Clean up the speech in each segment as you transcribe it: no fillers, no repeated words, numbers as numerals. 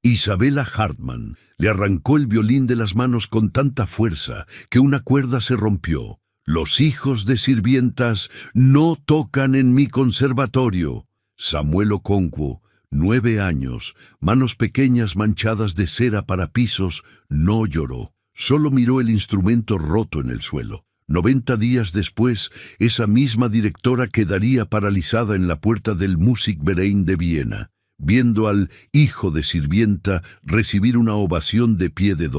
Isabella Hartmann le arrancó el violín de las manos con tanta fuerza que una cuerda se rompió. «Los hijos de sirvientas no tocan en mi conservatorio». Samuel Okonkwo, 9 años, manos pequeñas manchadas de cera para pisos, no lloró. Solo miró el instrumento roto en el suelo. 90 días después, esa misma directora quedaría paralizada en la puerta del Musikverein de Viena, viendo al hijo de sirvienta recibir una ovación de pie de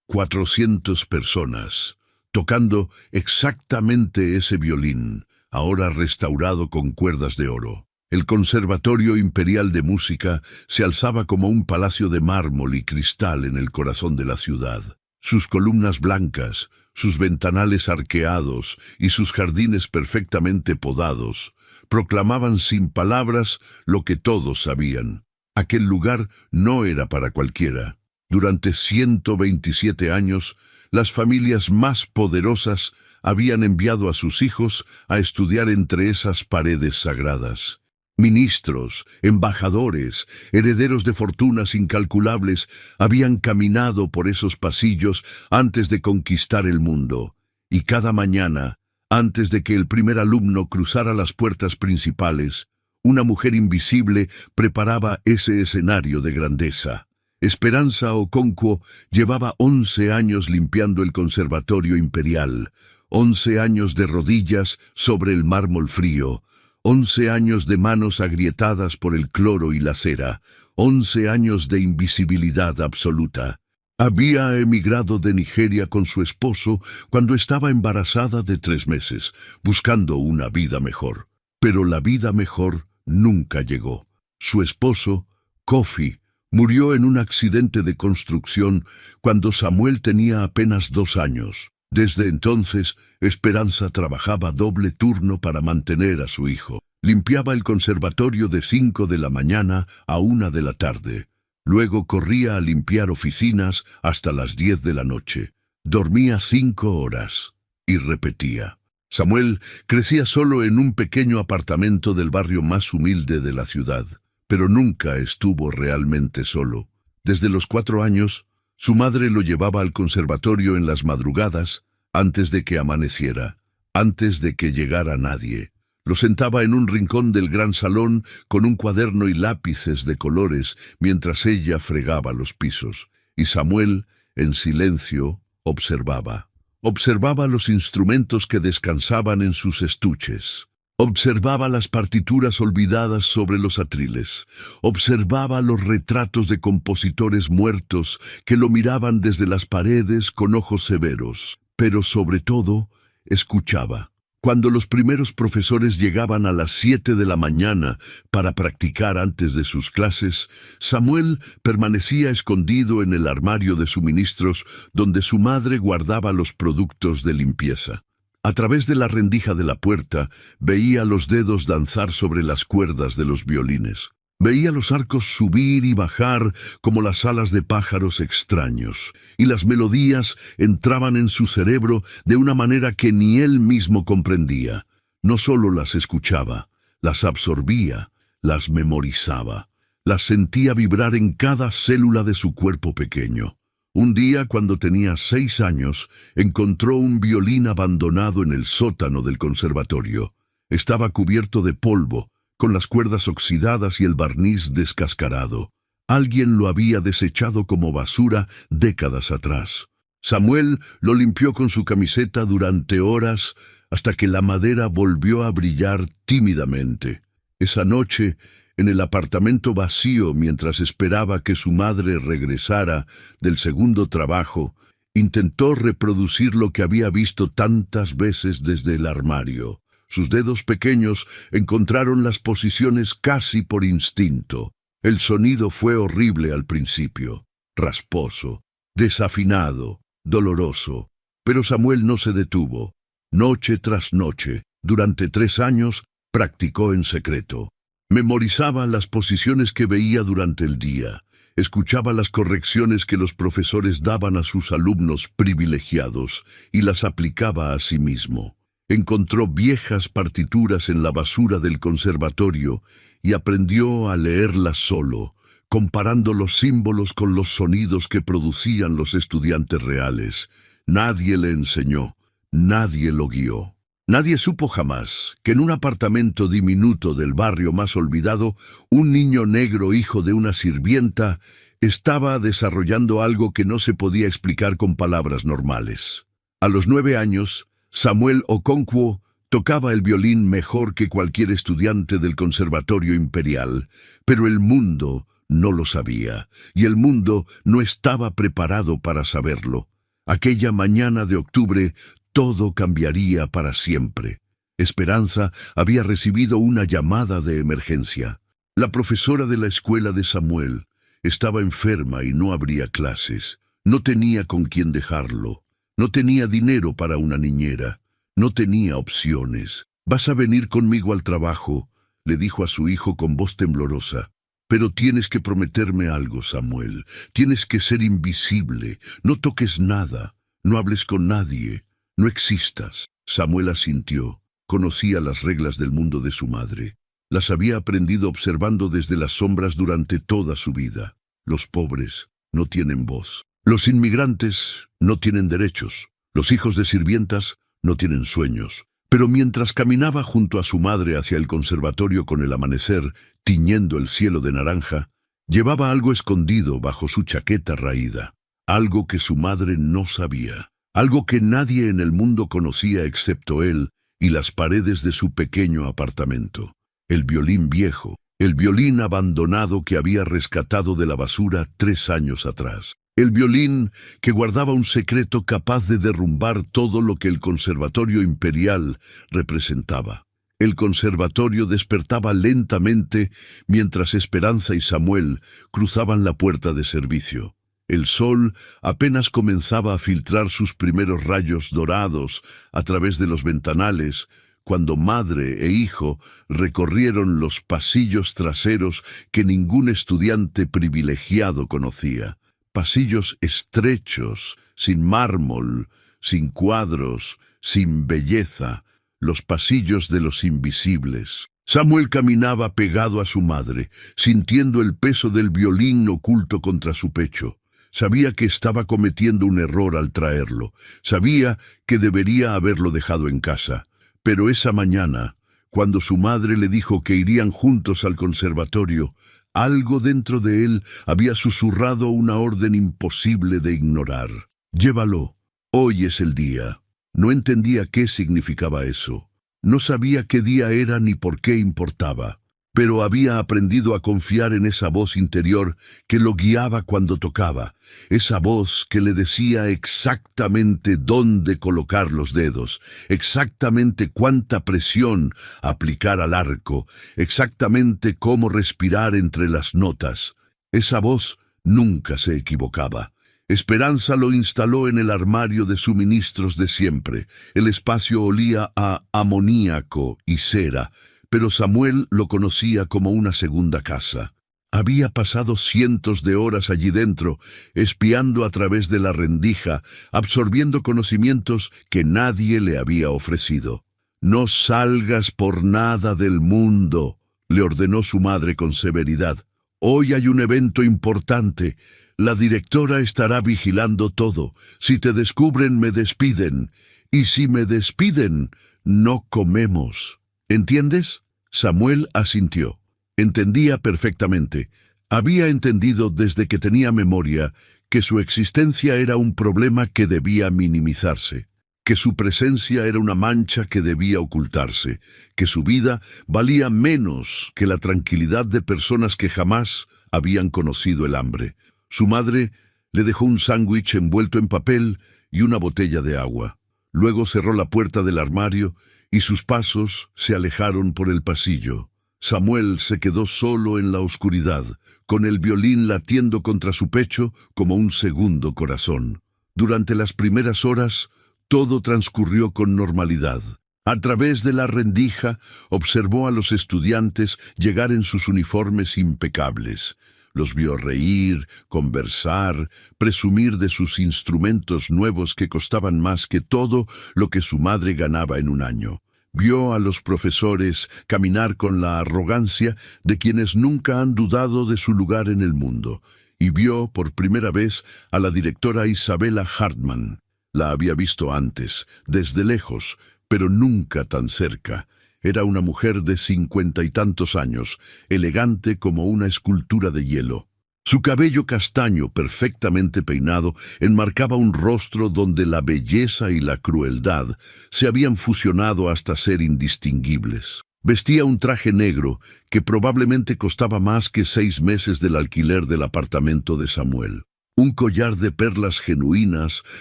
400 personas, tocando exactamente ese violín, ahora restaurado con cuerdas de oro. El Conservatorio Imperial de Música se alzaba como un palacio de mármol y cristal en el corazón de la ciudad. Sus columnas blancas, sus ventanales arqueados y sus jardines perfectamente podados proclamaban sin palabras lo que todos sabían. Aquel lugar no era para cualquiera. Durante 127 años, las familias más poderosas habían enviado a sus hijos a estudiar entre esas paredes sagradas. Ministros, embajadores, herederos de fortunas incalculables habían caminado por esos pasillos antes de conquistar el mundo. Y cada mañana, antes de que el primer alumno cruzara las puertas principales, una mujer invisible preparaba ese escenario de grandeza. Esperanza Okonkwo llevaba 11 años limpiando el Conservatorio Imperial, 11 años de rodillas sobre el mármol frío, 11 años de manos agrietadas por el cloro y la cera, 11 años de invisibilidad absoluta. Había emigrado de Nigeria con su esposo cuando estaba embarazada de 3 meses, buscando una vida mejor. Pero la vida mejor nunca llegó. Su esposo, Kofi, murió en un accidente de construcción cuando Samuel tenía apenas 2 años. Desde entonces, Esperanza trabajaba doble turno para mantener a su hijo. Limpiaba el conservatorio de 5 de la mañana a 1 de la tarde. Luego corría a limpiar oficinas hasta las 10 de la noche. Dormía 5 horas. Y repetía. Samuel crecía solo en un pequeño apartamento del barrio más humilde de la ciudad, pero nunca estuvo realmente solo. Desde los 4 años, su madre lo llevaba al conservatorio en las madrugadas, antes de que amaneciera, antes de que llegara nadie. Lo sentaba en un rincón del gran salón con un cuaderno y lápices de colores mientras ella fregaba los pisos, y Samuel, en silencio, observaba. Observaba los instrumentos que descansaban en sus estuches. Observaba las partituras olvidadas sobre los atriles. Observaba los retratos de compositores muertos que lo miraban desde las paredes con ojos severos. Pero sobre todo, escuchaba. Cuando los primeros profesores llegaban a las 7 de la mañana para practicar antes de sus clases, Samuel permanecía escondido en el armario de suministros donde su madre guardaba los productos de limpieza. A través de la rendija de la puerta, veía los dedos danzar sobre las cuerdas de los violines. Veía los arcos subir y bajar como las alas de pájaros extraños, y las melodías entraban en su cerebro de una manera que ni él mismo comprendía. No solo las escuchaba, las absorbía, las memorizaba, las sentía vibrar en cada célula de su cuerpo pequeño. Un día, cuando tenía 6 años, encontró un violín abandonado en el sótano del conservatorio. Estaba cubierto de polvo, con las cuerdas oxidadas y el barniz descascarado. Alguien lo había desechado como basura décadas atrás. Samuel lo limpió con su camiseta durante horas hasta que la madera volvió a brillar tímidamente. Esa noche, en el apartamento vacío mientras esperaba que su madre regresara del segundo trabajo, intentó reproducir lo que había visto tantas veces desde el armario. Sus dedos pequeños encontraron las posiciones casi por instinto. El sonido fue horrible al principio, rasposo, desafinado, doloroso. Pero Samuel no se detuvo. Noche tras noche, durante 3 años, practicó en secreto. Memorizaba las posiciones que veía durante el día. Escuchaba las correcciones que los profesores daban a sus alumnos privilegiados y las aplicaba a sí mismo. Encontró viejas partituras en la basura del conservatorio y aprendió a leerlas solo, comparando los símbolos con los sonidos que producían los estudiantes reales. Nadie le enseñó, nadie lo guió. Nadie supo jamás que en un apartamento diminuto del barrio más olvidado, un niño negro hijo de una sirvienta estaba desarrollando algo que no se podía explicar con palabras normales. A los 9 años, Samuel Okonkwo tocaba el violín mejor que cualquier estudiante del Conservatorio Imperial, pero el mundo no lo sabía, y el mundo no estaba preparado para saberlo. Aquella mañana de octubre, todo cambiaría para siempre. Esperanza había recibido una llamada de emergencia. La profesora de la escuela de Samuel estaba enferma y no habría clases. No tenía con quién dejarlo. No tenía dinero para una niñera. No tenía opciones. «Vas a venir conmigo al trabajo», le dijo a su hijo con voz temblorosa. «Pero tienes que prometerme algo, Samuel. Tienes que ser invisible. No toques nada. No hables con nadie. No existas». Samuel asintió. Conocía las reglas del mundo de su madre. Las había aprendido observando desde las sombras durante toda su vida. Los pobres no tienen voz. Los inmigrantes no tienen derechos. Los hijos de sirvientas no tienen sueños. Pero mientras caminaba junto a su madre hacia el conservatorio con el amanecer, tiñendo el cielo de naranja, llevaba algo escondido bajo su chaqueta raída. Algo que su madre no sabía. Algo que nadie en el mundo conocía excepto él y las paredes de su pequeño apartamento. El violín viejo, el violín abandonado que había rescatado de la basura 3 años atrás. El violín que guardaba un secreto capaz de derrumbar todo lo que el Conservatorio Imperial representaba. El conservatorio despertaba lentamente mientras Esperanza y Samuel cruzaban la puerta de servicio. El sol apenas comenzaba a filtrar sus primeros rayos dorados a través de los ventanales, cuando madre e hijo recorrieron los pasillos traseros que ningún estudiante privilegiado conocía. Pasillos estrechos, sin mármol, sin cuadros, sin belleza, los pasillos de los invisibles. Samuel caminaba pegado a su madre, sintiendo el peso del violín oculto contra su pecho. Sabía que estaba cometiendo un error al traerlo. Sabía que debería haberlo dejado en casa. Pero esa mañana, cuando su madre le dijo que irían juntos al conservatorio, algo dentro de él había susurrado una orden imposible de ignorar. «Llévalo. Hoy es el día». No entendía qué significaba eso. No sabía qué día era ni por qué importaba. Pero había aprendido a confiar en esa voz interior que lo guiaba cuando tocaba, esa voz que le decía exactamente dónde colocar los dedos, exactamente cuánta presión aplicar al arco, exactamente cómo respirar entre las notas. Esa voz nunca se equivocaba. Esperanza lo instaló en el armario de suministros de siempre. El espacio olía a amoníaco y cera, pero Samuel lo conocía como una segunda casa. Había pasado cientos de horas allí dentro, espiando a través de la rendija, absorbiendo conocimientos que nadie le había ofrecido. «No salgas por nada del mundo», le ordenó su madre con severidad. «Hoy hay un evento importante. La directora estará vigilando todo. Si te descubren, me despiden. Y si me despiden, no comemos». ¿Entiendes? Samuel asintió. Entendía perfectamente. Había entendido desde que tenía memoria que su existencia era un problema que debía minimizarse, que su presencia era una mancha que debía ocultarse, que su vida valía menos que la tranquilidad de personas que jamás habían conocido el hambre. Su madre le dejó un sándwich envuelto en papel y una botella de agua. Luego cerró la puerta del armario y sus pasos se alejaron por el pasillo. Samuel se quedó solo en la oscuridad, con el violín latiendo contra su pecho como un segundo corazón. Durante las primeras horas, todo transcurrió con normalidad. A través de la rendija, observó a los estudiantes llegar en sus uniformes impecables. Los vio reír, conversar, presumir de sus instrumentos nuevos que costaban más que todo lo que su madre ganaba en un año. Vio a los profesores caminar con la arrogancia de quienes nunca han dudado de su lugar en el mundo, y vio por primera vez a la directora Isabella Hartman. La había visto antes, desde lejos, pero nunca tan cerca. Era una mujer de 50 y tantos años, elegante como una escultura de hielo. Su cabello castaño, perfectamente peinado, enmarcaba un rostro donde la belleza y la crueldad se habían fusionado hasta ser indistinguibles. Vestía un traje negro que probablemente costaba más que 6 meses del alquiler del apartamento de Samuel. Un collar de perlas genuinas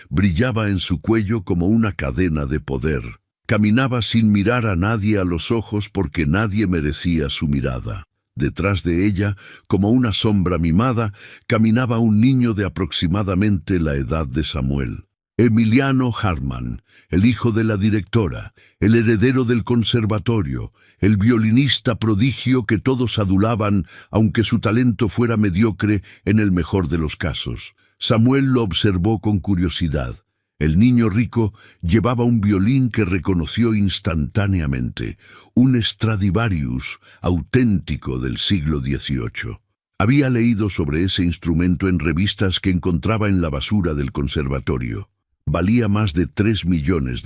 brillaba en su cuello como una cadena de poder. Caminaba sin mirar a nadie a los ojos porque nadie merecía su mirada. Detrás de ella, como una sombra mimada, caminaba un niño de aproximadamente la edad de Samuel. Emiliano Hartman, el hijo de la directora, el heredero del conservatorio, el violinista prodigio que todos adulaban, aunque su talento fuera mediocre en el mejor de los casos. Samuel lo observó con curiosidad. El niño rico llevaba un violín que reconoció instantáneamente, un Stradivarius auténtico del siglo XVIII. Había leído sobre ese instrumento en revistas que encontraba en la basura del conservatorio. Valía más de $3 millones,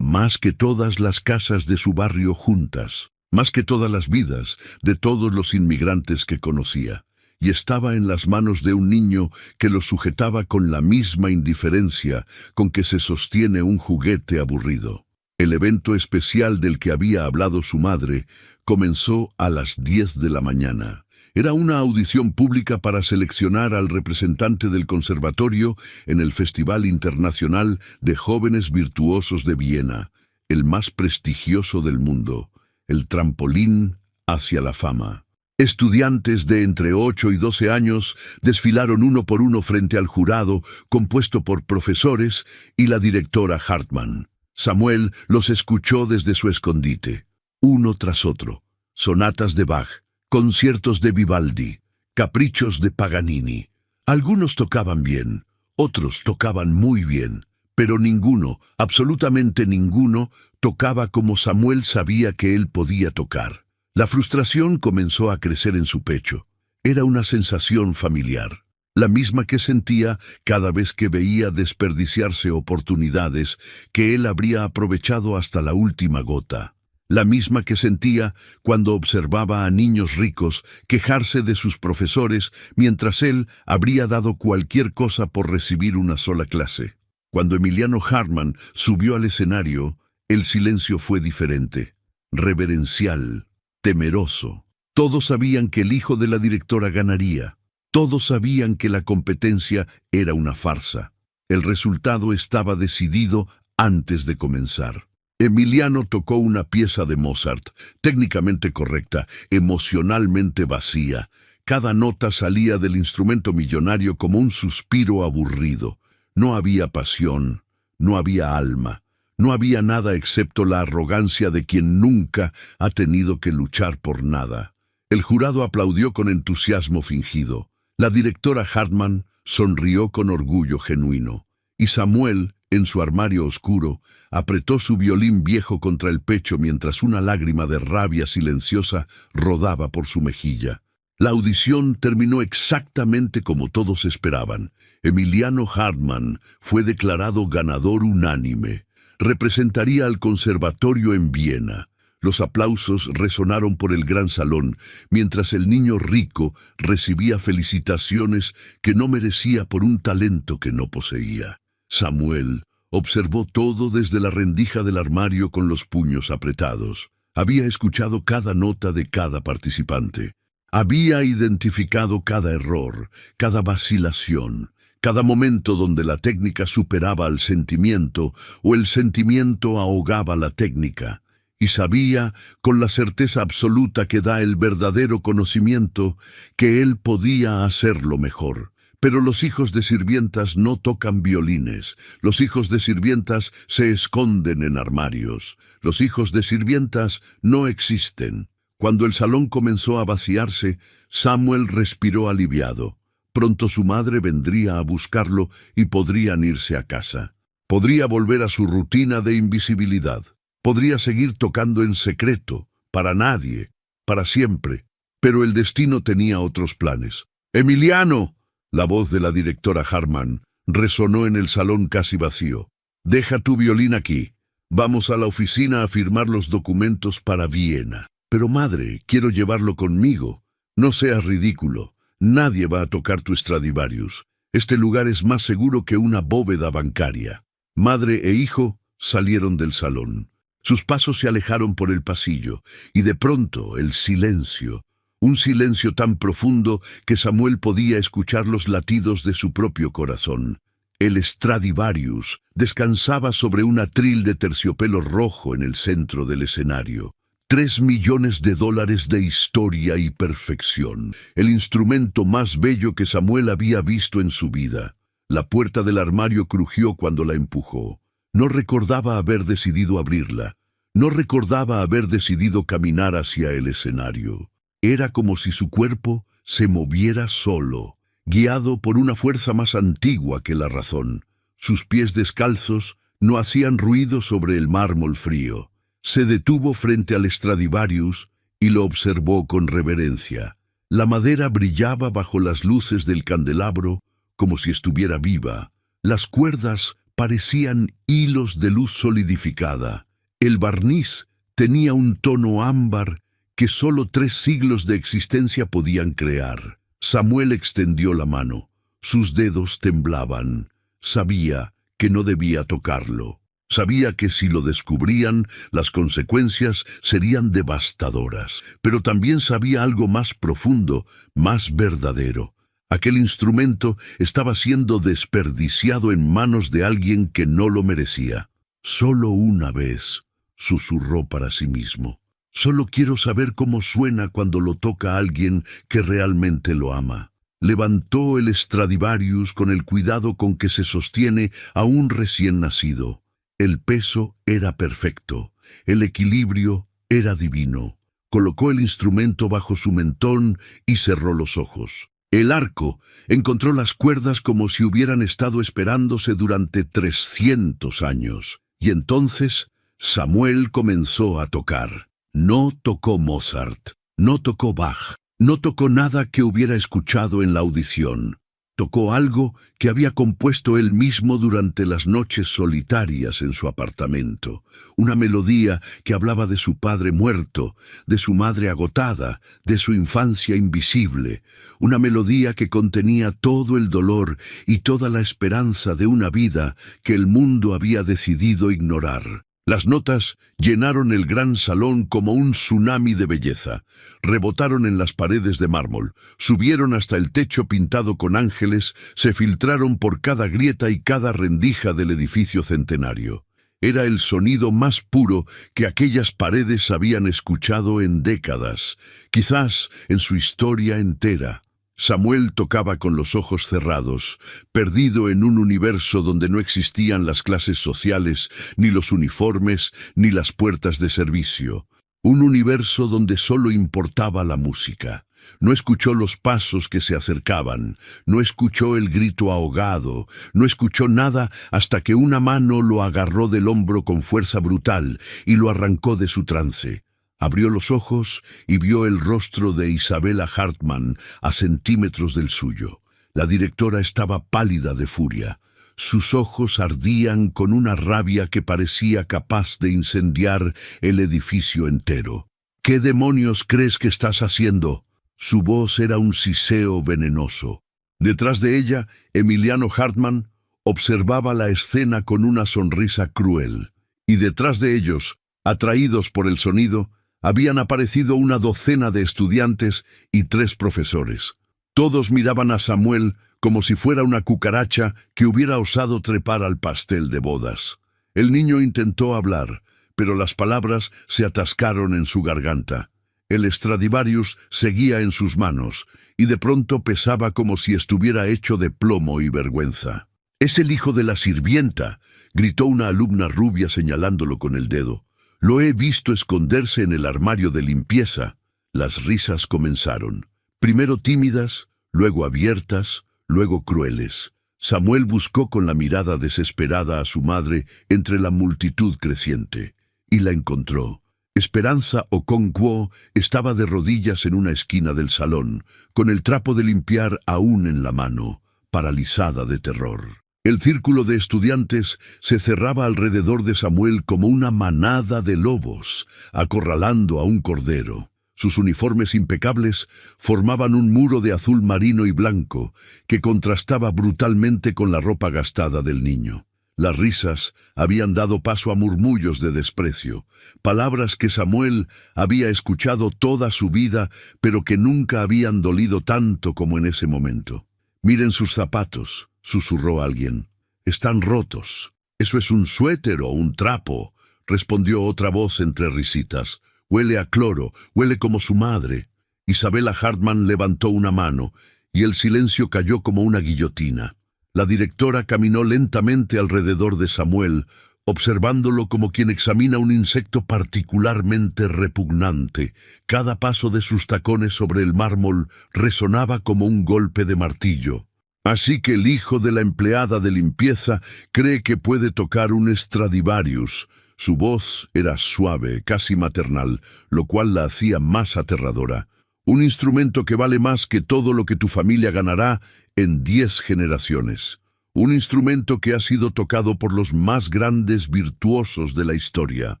más que todas las casas de su barrio juntas, más que todas las vidas de todos los inmigrantes que conocía. Y estaba en las manos de un niño que lo sujetaba con la misma indiferencia con que se sostiene un juguete aburrido. El evento especial del que había hablado su madre comenzó a las 10 de la mañana. Era una audición pública para seleccionar al representante del conservatorio en el Festival Internacional de Jóvenes Virtuosos de Viena, el más prestigioso del mundo, el trampolín hacia la fama. Estudiantes de entre 8 y 12 años desfilaron uno por uno frente al jurado, compuesto por profesores y la directora Hartman. Samuel los escuchó desde su escondite, uno tras otro. Sonatas de Bach, conciertos de Vivaldi, caprichos de Paganini. Algunos tocaban bien, otros tocaban muy bien, pero ninguno, absolutamente ninguno, tocaba como Samuel sabía que él podía tocar. La frustración comenzó a crecer en su pecho. Era una sensación familiar, la misma que sentía cada vez que veía desperdiciarse oportunidades que él habría aprovechado hasta la última gota. La misma que sentía cuando observaba a niños ricos quejarse de sus profesores mientras él habría dado cualquier cosa por recibir una sola clase. Cuando Emiliano Hartman subió al escenario, el silencio fue diferente, reverencial, temeroso. Todos sabían que el hijo de la directora ganaría. Todos sabían que la competencia era una farsa. El resultado estaba decidido antes de comenzar. Emiliano tocó una pieza de Mozart, técnicamente correcta, emocionalmente vacía. Cada nota salía del instrumento millonario como un suspiro aburrido. No había pasión, no había alma. No había nada excepto la arrogancia de quien nunca ha tenido que luchar por nada. El jurado aplaudió con entusiasmo fingido. La directora Hartman sonrió con orgullo genuino. Y Samuel, en su armario oscuro, apretó su violín viejo contra el pecho mientras una lágrima de rabia silenciosa rodaba por su mejilla. La audición terminó exactamente como todos esperaban. Emiliano Hartman fue declarado ganador unánime. Representaría al conservatorio en Viena. Los aplausos resonaron por el gran salón, mientras el niño rico recibía felicitaciones que no merecía por un talento que no poseía. Samuel observó todo desde la rendija del armario con los puños apretados. Había escuchado cada nota de cada participante. Había identificado cada error, cada vacilación, cada momento donde la técnica superaba al sentimiento o el sentimiento ahogaba la técnica, y sabía, con la certeza absoluta que da el verdadero conocimiento, que él podía hacerlo mejor. Pero los hijos de sirvientas no tocan violines, los hijos de sirvientas se esconden en armarios, los hijos de sirvientas no existen. Cuando el salón comenzó a vaciarse, Samuel respiró aliviado. Pronto su madre vendría a buscarlo y podrían irse a casa. Podría volver a su rutina de invisibilidad. Podría seguir tocando en secreto, para nadie, para siempre. Pero el destino tenía otros planes. ¡Emiliano! La voz de la directora Hartmann resonó en el salón casi vacío. Deja tu violín aquí. Vamos a la oficina a firmar los documentos para Viena. Pero madre, quiero llevarlo conmigo. No seas ridículo. Nadie va a tocar tu Stradivarius. Este lugar es más seguro que una bóveda bancaria. Madre e hijo salieron del salón. Sus pasos se alejaron por el pasillo, y de pronto el silencio, un silencio tan profundo que Samuel podía escuchar los latidos de su propio corazón. El Stradivarius descansaba sobre un atril de terciopelo rojo en el centro del escenario. $3 millones de historia y perfección, el instrumento más bello que Samuel había visto en su vida. La puerta del armario crujió cuando la empujó. No recordaba haber decidido abrirla. No recordaba haber decidido caminar hacia el escenario. Era como si su cuerpo se moviera solo, guiado por una fuerza más antigua que la razón. Sus pies descalzos no hacían ruido sobre el mármol frío. Se detuvo frente al Stradivarius y lo observó con reverencia. La madera brillaba bajo las luces del candelabro como si estuviera viva. Las cuerdas parecían hilos de luz solidificada. El barniz tenía un tono ámbar que solo 3 siglos de existencia podían crear. Samuel extendió la mano. Sus dedos temblaban. Sabía que no debía tocarlo. Sabía que si lo descubrían, las consecuencias serían devastadoras. Pero también sabía algo más profundo, más verdadero. Aquel instrumento estaba siendo desperdiciado en manos de alguien que no lo merecía. Solo una vez, susurró para sí mismo. Solo quiero saber cómo suena cuando lo toca alguien que realmente lo ama. Levantó el Stradivarius con el cuidado con que se sostiene a un recién nacido. El peso era perfecto, el equilibrio era divino. Colocó el instrumento bajo su mentón y cerró los ojos. El arco encontró las cuerdas como si hubieran estado esperándose durante 300 años. Y entonces Samuel comenzó a tocar. No tocó Mozart, no tocó Bach, no tocó nada que hubiera escuchado en la audición. Tocó algo que había compuesto él mismo durante las noches solitarias en su apartamento. Una melodía que hablaba de su padre muerto, de su madre agotada, de su infancia invisible. Una melodía que contenía todo el dolor y toda la esperanza de una vida que el mundo había decidido ignorar. Las notas llenaron el gran salón como un tsunami de belleza. Rebotaron en las paredes de mármol, subieron hasta el techo pintado con ángeles, se filtraron por cada grieta y cada rendija del edificio centenario. Era el sonido más puro que aquellas paredes habían escuchado en décadas, quizás en su historia entera. Samuel tocaba con los ojos cerrados, perdido en un universo donde no existían las clases sociales, ni los uniformes, ni las puertas de servicio. Un universo donde solo importaba la música. No escuchó los pasos que se acercaban, no escuchó el grito ahogado, no escuchó nada hasta que una mano lo agarró del hombro con fuerza brutal y lo arrancó de su trance. Abrió los ojos y vio el rostro de Isabella Hartmann a centímetros del suyo. La directora estaba pálida de furia. Sus ojos ardían con una rabia que parecía capaz de incendiar el edificio entero. ¿Qué demonios crees que estás haciendo? Su voz era un siseo venenoso. Detrás de ella, Emiliano Hartmann observaba la escena con una sonrisa cruel. Y detrás de ellos, atraídos por el sonido, habían aparecido una docena de estudiantes y 3 profesores. Todos miraban a Samuel como si fuera una cucaracha que hubiera osado trepar al pastel de bodas. El niño intentó hablar, pero las palabras se atascaron en su garganta. El Stradivarius seguía en sus manos, y de pronto pesaba como si estuviera hecho de plomo y vergüenza. «¡Es el hijo de la sirvienta!», gritó una alumna rubia señalándolo con el dedo. «Lo he visto esconderse en el armario de limpieza». Las risas comenzaron, primero tímidas, luego abiertas, luego crueles. Samuel buscó con la mirada desesperada a su madre entre la multitud creciente. y la encontró. Esperanza Okonkwo estaba de rodillas en una esquina del salón, con el trapo de limpiar aún en la mano, paralizada de terror. El círculo de estudiantes se cerraba alrededor de Samuel como una manada de lobos, acorralando a un cordero. Sus uniformes impecables formaban un muro de azul marino y blanco que contrastaba brutalmente con la ropa gastada del niño. Las risas habían dado paso a murmullos de desprecio, palabras que Samuel había escuchado toda su vida, pero que nunca habían dolido tanto como en ese momento. «Miren sus zapatos», susurró alguien. «Están rotos». «Eso es un suéter o un trapo», respondió otra voz entre risitas. «Huele a cloro, huele como su madre». Isabella Hartman levantó una mano, y el silencio cayó como una guillotina. La directora caminó lentamente alrededor de Samuel, observándolo como quien examina un insecto particularmente repugnante. Cada paso de sus tacones sobre el mármol resonaba como un golpe de martillo. Así que el hijo de la empleada de limpieza cree que puede tocar un Stradivarius. Su voz era suave, casi maternal, lo cual la hacía más aterradora. Un instrumento que vale más que todo lo que tu familia ganará en 10 generaciones. Un instrumento que ha sido tocado por los más grandes virtuosos de la historia.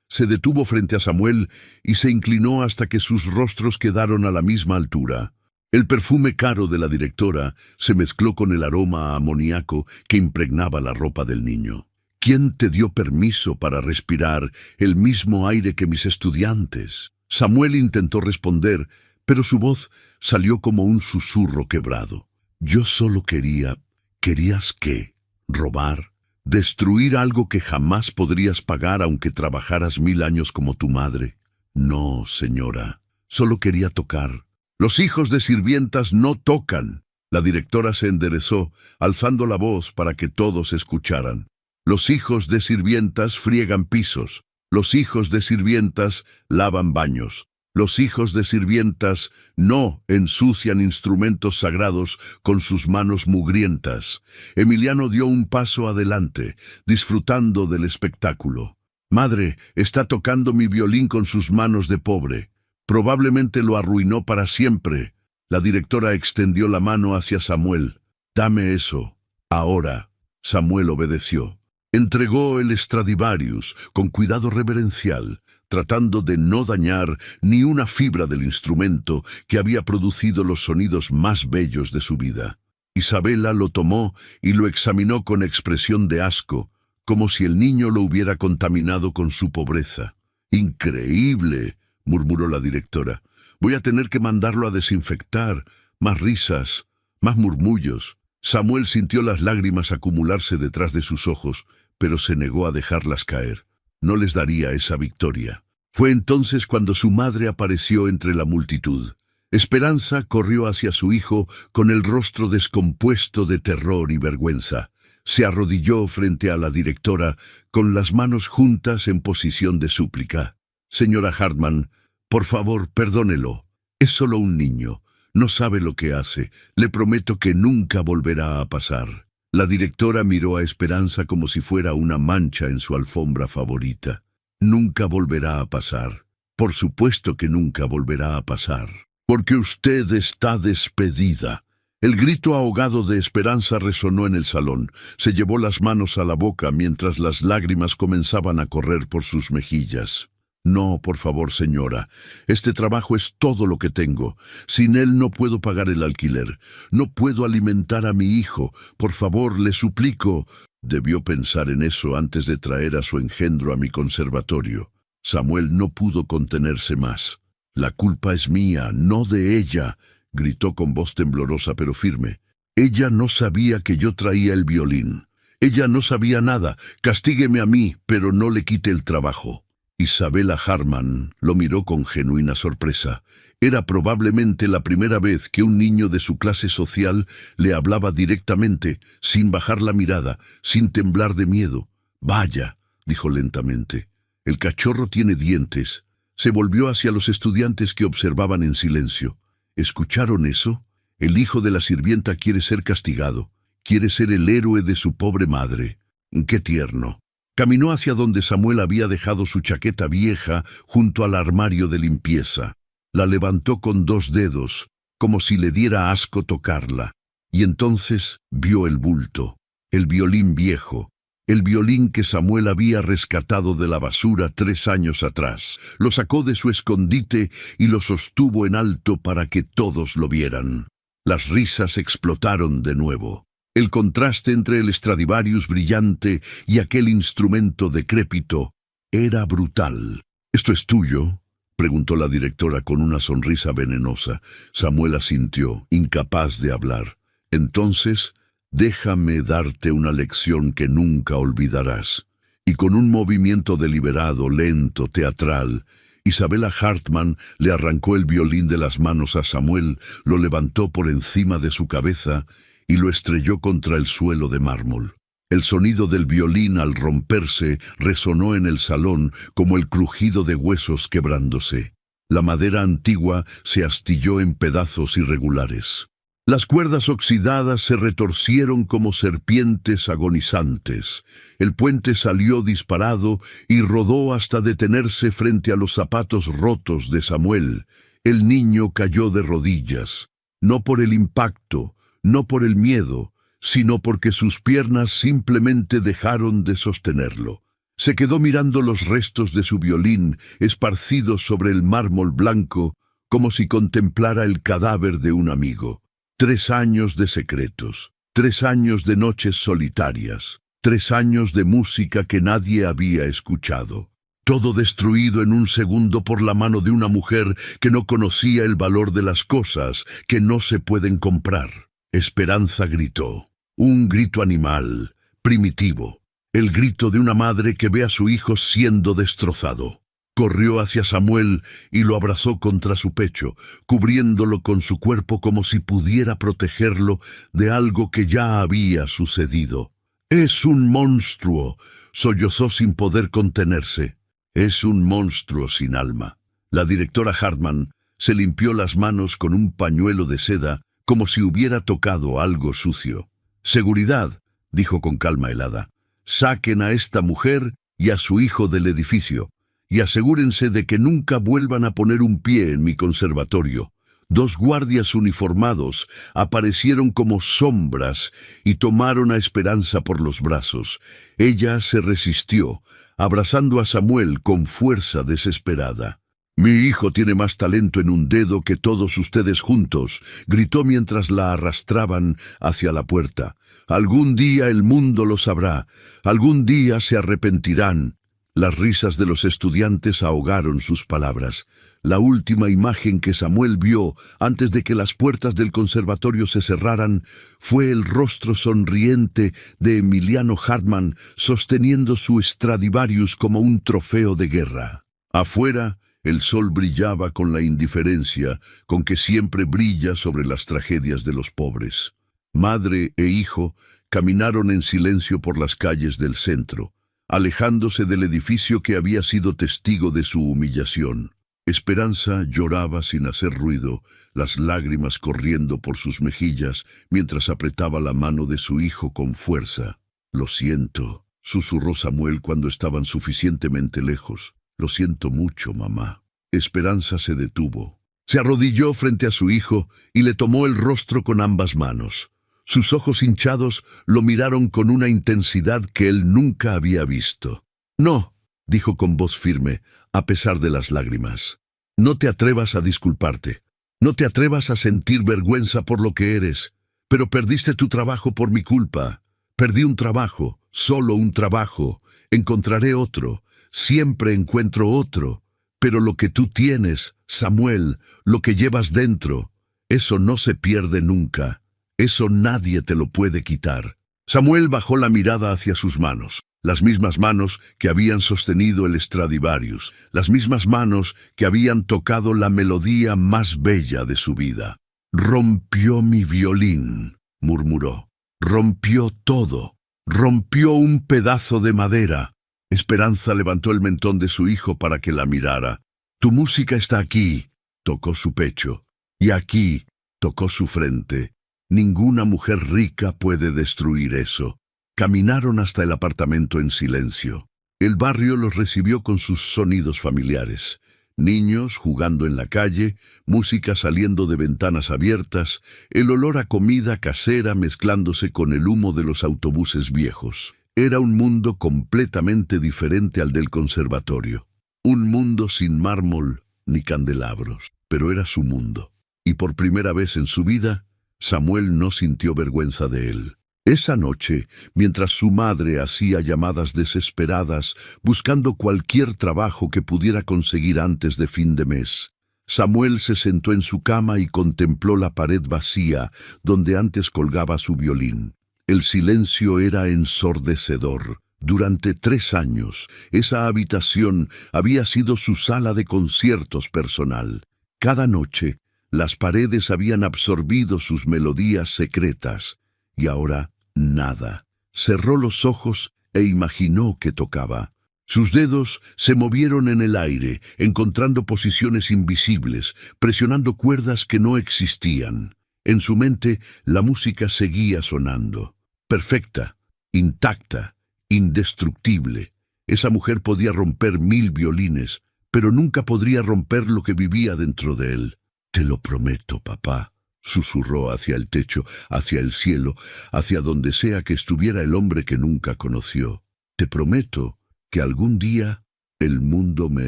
Se detuvo frente a Samuel y se inclinó hasta que sus rostros quedaron a la misma altura. El perfume caro de la directora se mezcló con el aroma a amoníaco que impregnaba la ropa del niño. «¿Quién te dio permiso para respirar el mismo aire que mis estudiantes?» Samuel intentó responder, pero su voz salió como un susurro quebrado. «Yo solo quería». «¿Querías qué? ¿Robar? ¿Destruir algo que jamás podrías pagar aunque trabajaras 1000 años como tu madre?» «No, señora. Solo quería tocar». «Los hijos de sirvientas no tocan». La directora se enderezó, alzando la voz para que todos escucharan. «Los hijos de sirvientas friegan pisos. Los hijos de sirvientas lavan baños. Los hijos de sirvientas no ensucian instrumentos sagrados con sus manos mugrientas». Emiliano dio un paso adelante, disfrutando del espectáculo. «Madre, está tocando mi violín con sus manos de pobre. Probablemente lo arruinó para siempre». La directora extendió la mano hacia Samuel. «Dame eso. Ahora». Samuel obedeció. Entregó el Stradivarius con cuidado reverencial, tratando de no dañar ni una fibra del instrumento que había producido los sonidos más bellos de su vida. Isabella lo tomó y lo examinó con expresión de asco, como si el niño lo hubiera contaminado con su pobreza. «Increíble», murmuró la directora. «Voy a tener que mandarlo a desinfectar». Más risas, más murmullos. Samuel sintió las lágrimas acumularse detrás de sus ojos, pero se negó a dejarlas caer. No les daría esa victoria. Fue entonces cuando su madre apareció entre la multitud. Esperanza corrió hacia su hijo con el rostro descompuesto de terror y vergüenza. Se arrodilló frente a la directora con las manos juntas en posición de súplica. «Señora Hartman, por favor, perdónelo. Es solo un niño. No sabe lo que hace. Le prometo que nunca volverá a pasar». La directora miró a Esperanza como si fuera una mancha en su alfombra favorita. «Nunca volverá a pasar. Por supuesto que nunca volverá a pasar. Porque usted está despedida». El grito ahogado de Esperanza resonó en el salón. Se llevó las manos a la boca mientras las lágrimas comenzaban a correr por sus mejillas. «No, por favor, señora. Este trabajo es todo lo que tengo. Sin él no puedo pagar el alquiler. No puedo alimentar a mi hijo. Por favor, le suplico». Debió pensar en eso antes de traer a su engendro a mi conservatorio. Samuel no pudo contenerse más. «La culpa es mía, no de ella», gritó con voz temblorosa pero firme. «Ella no sabía que yo traía el violín. Ella no sabía nada. Castígueme a mí, pero no le quite el trabajo». Isabella Hartman lo miró con genuina sorpresa. Era probablemente la primera vez que un niño de su clase social le hablaba directamente, sin bajar la mirada, sin temblar de miedo. «Vaya», dijo lentamente, «el cachorro tiene dientes». Se volvió hacia los estudiantes que observaban en silencio. ¿Escucharon eso? El hijo de la sirvienta quiere ser castigado. Quiere ser el héroe de su pobre madre. ¡Qué tierno! Caminó hacia donde Samuel había dejado su chaqueta vieja junto al armario de limpieza. La levantó con 2 dedos, como si le diera asco tocarla, y entonces vio el bulto, el violín viejo, el violín que Samuel había rescatado de la basura 3 años atrás. Lo sacó de su escondite y lo sostuvo en alto para que todos lo vieran. Las risas explotaron de nuevo. El contraste entre el Stradivarius brillante y aquel instrumento decrépito era brutal. «¿Esto es tuyo?», preguntó la directora con una sonrisa venenosa. Samuel asintió, incapaz de hablar. «Entonces, déjame darte una lección que nunca olvidarás». Y con un movimiento deliberado, lento, teatral, Isabella Hartmann le arrancó el violín de las manos a Samuel, lo levantó por encima de su cabeza y lo estrelló contra el suelo de mármol. El sonido del violín al romperse resonó en el salón como el crujido de huesos quebrándose. La madera antigua se astilló en pedazos irregulares. Las cuerdas oxidadas se retorcieron como serpientes agonizantes. El puente salió disparado y rodó hasta detenerse frente a los zapatos rotos de Samuel. El niño cayó de rodillas, no por el impacto, no por el miedo, sino porque sus piernas simplemente dejaron de sostenerlo. Se quedó mirando los restos de su violín esparcidos sobre el mármol blanco, como si contemplara el cadáver de un amigo. 3 años de secretos, 3 años de noches solitarias, 3 años de música que nadie había escuchado. Todo destruido en un segundo por la mano de una mujer que no conocía el valor de las cosas que no se pueden comprar. Esperanza gritó. Un grito animal, primitivo, el grito de una madre que ve a su hijo siendo destrozado. Corrió hacia Samuel y lo abrazó contra su pecho, cubriéndolo con su cuerpo como si pudiera protegerlo de algo que ya había sucedido. «Es un monstruo», sollozó sin poder contenerse. «Es un monstruo sin alma». La directora Hartmann se limpió las manos con un pañuelo de seda como si hubiera tocado algo sucio. «Seguridad», dijo con calma helada. «Saquen a esta mujer y a su hijo del edificio, y asegúrense de que nunca vuelvan a poner un pie en mi conservatorio». 2 guardias uniformados aparecieron como sombras y tomaron a Esperanza por los brazos. Ella se resistió, abrazando a Samuel con fuerza desesperada. «Mi hijo tiene más talento en un dedo que todos ustedes juntos», gritó mientras la arrastraban hacia la puerta. «Algún día el mundo lo sabrá, algún día se arrepentirán». Las risas de los estudiantes ahogaron sus palabras. La última imagen que Samuel vio antes de que las puertas del conservatorio se cerraran fue el rostro sonriente de Emiliano Hartmann sosteniendo su Stradivarius como un trofeo de guerra. Afuera, el sol brillaba con la indiferencia con que siempre brilla sobre las tragedias de los pobres. Madre e hijo caminaron en silencio por las calles del centro, alejándose del edificio que había sido testigo de su humillación. Esperanza lloraba sin hacer ruido, las lágrimas corriendo por sus mejillas mientras apretaba la mano de su hijo con fuerza. «Lo siento», susurró Samuel cuando estaban suficientemente lejos. «Lo siento mucho, mamá». Esperanza se detuvo. Se arrodilló frente a su hijo y le tomó el rostro con ambas manos. Sus ojos hinchados lo miraron con una intensidad que él nunca había visto. «No», dijo con voz firme, a pesar de las lágrimas. «No te atrevas a disculparte. No te atrevas a sentir vergüenza por lo que eres. Pero perdiste tu trabajo por mi culpa. Perdí un trabajo, solo un trabajo. Encontraré otro. Siempre encuentro otro. Pero lo que tú tienes, Samuel, lo que llevas dentro, eso no se pierde nunca. Eso nadie te lo puede quitar». Samuel bajó la mirada hacia sus manos, las mismas manos que habían sostenido el Stradivarius, las mismas manos que habían tocado la melodía más bella de su vida. «Rompió mi violín», murmuró. «Rompió todo. Rompió un pedazo de madera». Esperanza levantó el mentón de su hijo para que la mirara. «Tu música está aquí», tocó su pecho, «y aquí», tocó su frente. «Ninguna mujer rica puede destruir eso». Caminaron hasta el apartamento en silencio. El barrio los recibió con sus sonidos familiares. Niños jugando en la calle, música saliendo de ventanas abiertas, el olor a comida casera mezclándose con el humo de los autobuses viejos. Era un mundo completamente diferente al del conservatorio. Un mundo sin mármol ni candelabros, pero era su mundo. Y por primera vez en su vida, Samuel no sintió vergüenza de él. Esa noche, mientras su madre hacía llamadas desesperadas, buscando cualquier trabajo que pudiera conseguir antes de fin de mes, Samuel se sentó en su cama y contempló la pared vacía donde antes colgaba su violín. El silencio era ensordecedor. Durante 3 años, esa habitación había sido su sala de conciertos personal. Cada noche, las paredes habían absorbido sus melodías secretas, y ahora nada. Cerró los ojos e imaginó que tocaba. Sus dedos se movieron en el aire, encontrando posiciones invisibles, presionando cuerdas que no existían. En su mente, la música seguía sonando. Perfecta, intacta, indestructible. Esa mujer podía romper 1000 violines, pero nunca podría romper lo que vivía dentro de él. «Te lo prometo, papá», susurró hacia el techo, hacia el cielo, hacia donde sea que estuviera el hombre que nunca conoció. «Te prometo que algún día el mundo me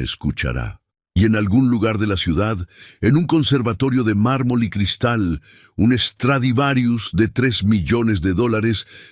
escuchará». Y en algún lugar de la ciudad, en un conservatorio de mármol y cristal, un Stradivarius de $3 millones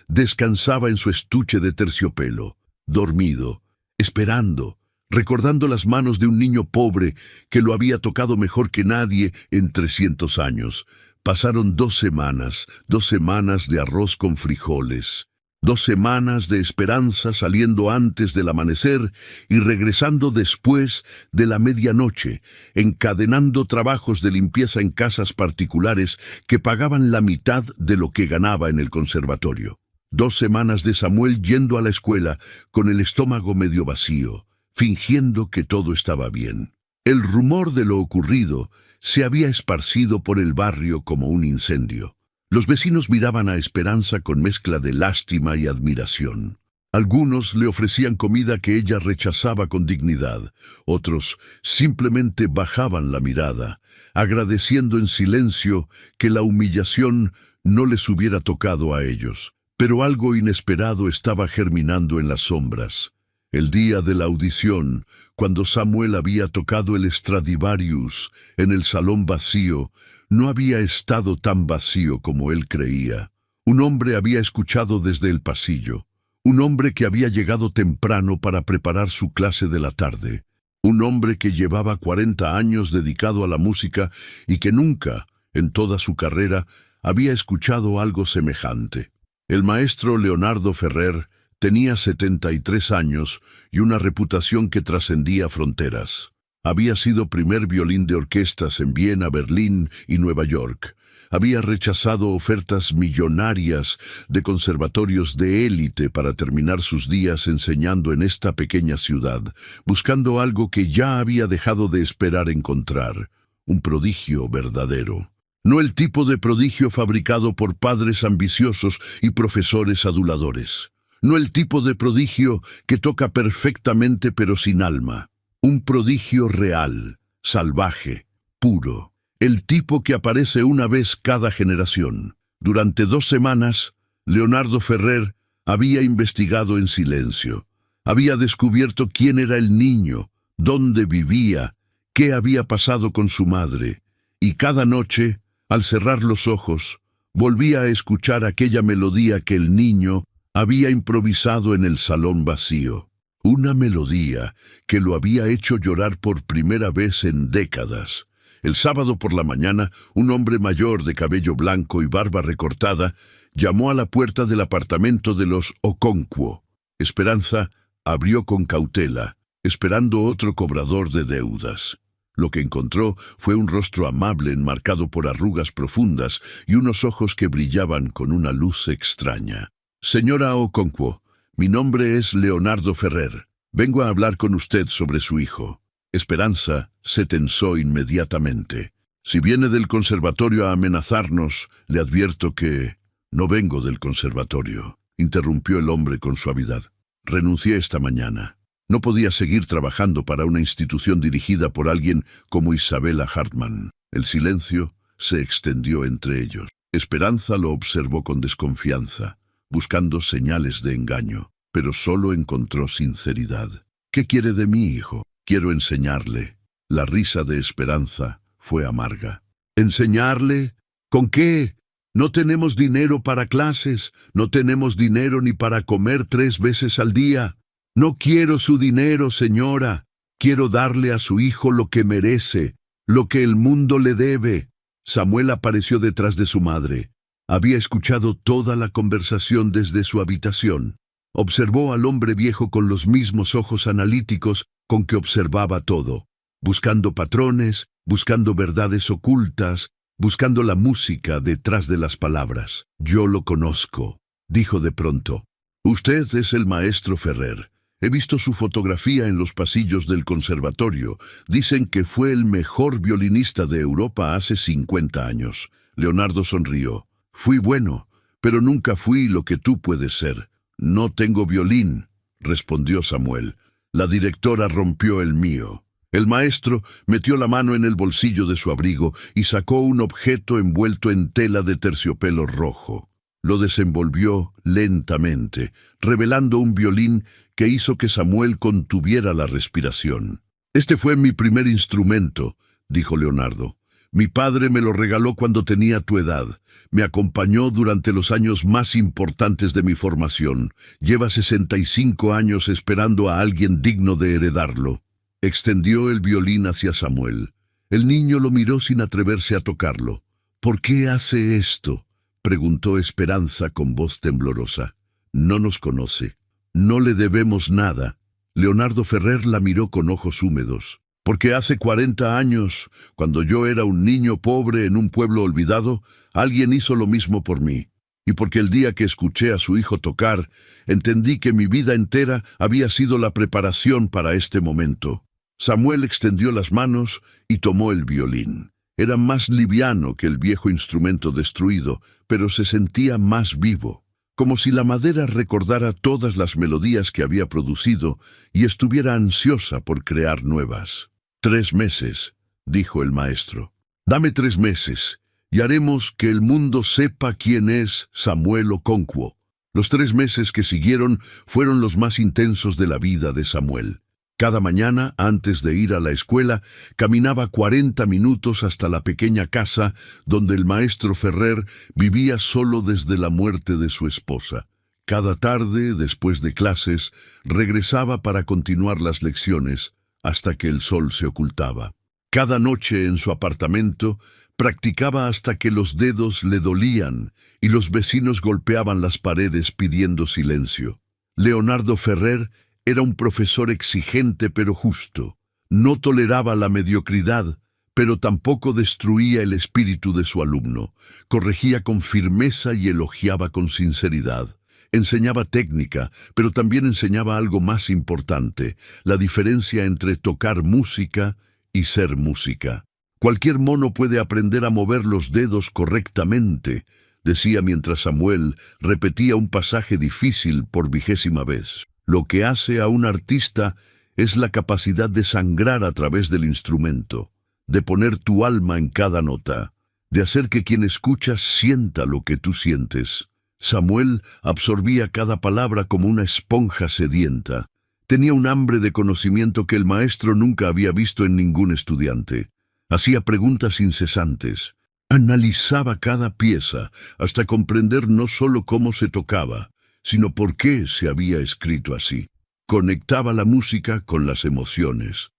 descansaba en su estuche de terciopelo, dormido, esperando, recordando las manos de un niño pobre que lo había tocado mejor que nadie en 300 años. Pasaron 2 semanas, 2 semanas de arroz con frijoles, 2 semanas de esperanza saliendo antes del amanecer y regresando después de la medianoche, encadenando trabajos de limpieza en casas particulares que pagaban la mitad de lo que ganaba en el conservatorio. 2 semanas de Samuel yendo a la escuela con el estómago medio vacío, fingiendo que todo estaba bien. El rumor de lo ocurrido se había esparcido por el barrio como un incendio. Los vecinos miraban a Esperanza con mezcla de lástima y admiración. Algunos le ofrecían comida que ella rechazaba con dignidad. Otros simplemente bajaban la mirada, agradeciendo en silencio que la humillación no les hubiera tocado a ellos. Pero algo inesperado estaba germinando en las sombras. El día de la audición, cuando Samuel había tocado el Stradivarius en el salón vacío, no había estado tan vacío como él creía. Un hombre había escuchado desde el pasillo. Un hombre que había llegado temprano para preparar su clase de la tarde. Un hombre que llevaba 40 años dedicado a la música y que nunca, en toda su carrera, había escuchado algo semejante. El maestro Leonardo Ferrer tenía 73 años y una reputación que trascendía fronteras. Había sido primer violín de orquestas en Viena, Berlín y Nueva York. Había rechazado ofertas millonarias de conservatorios de élite para terminar sus días enseñando en esta pequeña ciudad, buscando algo que ya había dejado de esperar encontrar, un prodigio verdadero. No el tipo de prodigio fabricado por padres ambiciosos y profesores aduladores. No el tipo de prodigio que toca perfectamente pero sin alma. Un prodigio real, salvaje, puro. El tipo que aparece una vez cada generación. Durante 2 semanas, Leonardo Ferrer había investigado en silencio. Había descubierto quién era el niño, dónde vivía, qué había pasado con su madre. Y cada noche, al cerrar los ojos, volvía a escuchar aquella melodía que el niño había improvisado en el salón vacío. Una melodía que lo había hecho llorar por primera vez en décadas. El sábado por la mañana, un hombre mayor de cabello blanco y barba recortada llamó a la puerta del apartamento de los Okonkwo. Esperanza abrió con cautela, esperando otro cobrador de deudas. Lo que encontró fue un rostro amable enmarcado por arrugas profundas y unos ojos que brillaban con una luz extraña. «Señora Okonkwo, mi nombre es Leonardo Ferrer. Vengo a hablar con usted sobre su hijo». Esperanza se tensó inmediatamente. «Si viene del conservatorio a amenazarnos, le advierto que...» «No vengo del conservatorio», interrumpió el hombre con suavidad. «Renuncié esta mañana». No podía seguir trabajando para una institución dirigida por alguien como Isabella Hartmann. El silencio se extendió entre ellos. Esperanza lo observó con desconfianza, buscando señales de engaño, pero solo encontró sinceridad. «¿Qué quiere de mí, hijo? Quiero enseñarle». La risa de Esperanza fue amarga. «¿Enseñarle? ¿Con qué? No tenemos dinero para clases, no tenemos dinero ni para comer 3 veces al día. No quiero su dinero, señora. Quiero darle a su hijo lo que merece, lo que el mundo le debe». Samuel apareció detrás de su madre. Había escuchado toda la conversación desde su habitación. Observó al hombre viejo con los mismos ojos analíticos con que observaba todo, buscando patrones, buscando verdades ocultas, buscando la música detrás de las palabras. «Yo lo conozco», dijo de pronto. «Usted es el maestro Ferrer. He visto su fotografía en los pasillos del conservatorio. Dicen que fue el mejor violinista de Europa hace 50 años. Leonardo sonrió. «Fui bueno, pero nunca fui lo que tú puedes ser». «No tengo violín», respondió Samuel. «La directora rompió el mío». El maestro metió la mano en el bolsillo de su abrigo y sacó un objeto envuelto en tela de terciopelo rojo. Lo desenvolvió lentamente, revelando un violín que hizo que Samuel contuviera la respiración. «Este fue mi primer instrumento», dijo Leonardo. «Mi padre me lo regaló cuando tenía tu edad. Me acompañó durante los años más importantes de mi formación. Lleva 65 años esperando a alguien digno de heredarlo». Extendió el violín hacia Samuel. El niño lo miró sin atreverse a tocarlo. «¿Por qué hace esto?», preguntó Esperanza con voz temblorosa. «No nos conoce. No le debemos nada». Leonardo Ferrer la miró con ojos húmedos. «Porque hace 40 años, cuando yo era un niño pobre en un pueblo olvidado, alguien hizo lo mismo por mí. Y porque el día que escuché a su hijo tocar, entendí que mi vida entera había sido la preparación para este momento». Samuel extendió las manos y tomó el violín. Era más liviano que el viejo instrumento destruido, pero se sentía más vivo, como si la madera recordara todas las melodías que había producido y estuviera ansiosa por crear nuevas. «3 meses», dijo el maestro. «Dame 3 meses, y haremos que el mundo sepa quién es Samuel Okonkwo». Los 3 meses que siguieron fueron los más intensos de la vida de Samuel. Cada mañana, antes de ir a la escuela, caminaba 40 minutos hasta la pequeña casa donde el maestro Ferrer vivía solo desde la muerte de su esposa. Cada tarde, después de clases, regresaba para continuar las lecciones hasta que el sol se ocultaba. Cada noche en su apartamento, practicaba hasta que los dedos le dolían y los vecinos golpeaban las paredes pidiendo silencio. Leonardo Ferrer era un profesor exigente pero justo. No toleraba la mediocridad, pero tampoco destruía el espíritu de su alumno. Corregía con firmeza y elogiaba con sinceridad. Enseñaba técnica, pero también enseñaba algo más importante, la diferencia entre tocar música y ser música. «Cualquier mono puede aprender a mover los dedos correctamente», decía mientras Samuel repetía un pasaje difícil por 20ª vez. «Lo que hace a un artista es la capacidad de sangrar a través del instrumento, de poner tu alma en cada nota, de hacer que quien escucha sienta lo que tú sientes». Samuel absorbía cada palabra como una esponja sedienta. Tenía un hambre de conocimiento que el maestro nunca había visto en ningún estudiante. Hacía preguntas incesantes. Analizaba cada pieza hasta comprender no solo cómo se tocaba, sino por qué se había escrito así. Conectaba la música con las emociones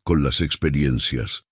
con las experiencias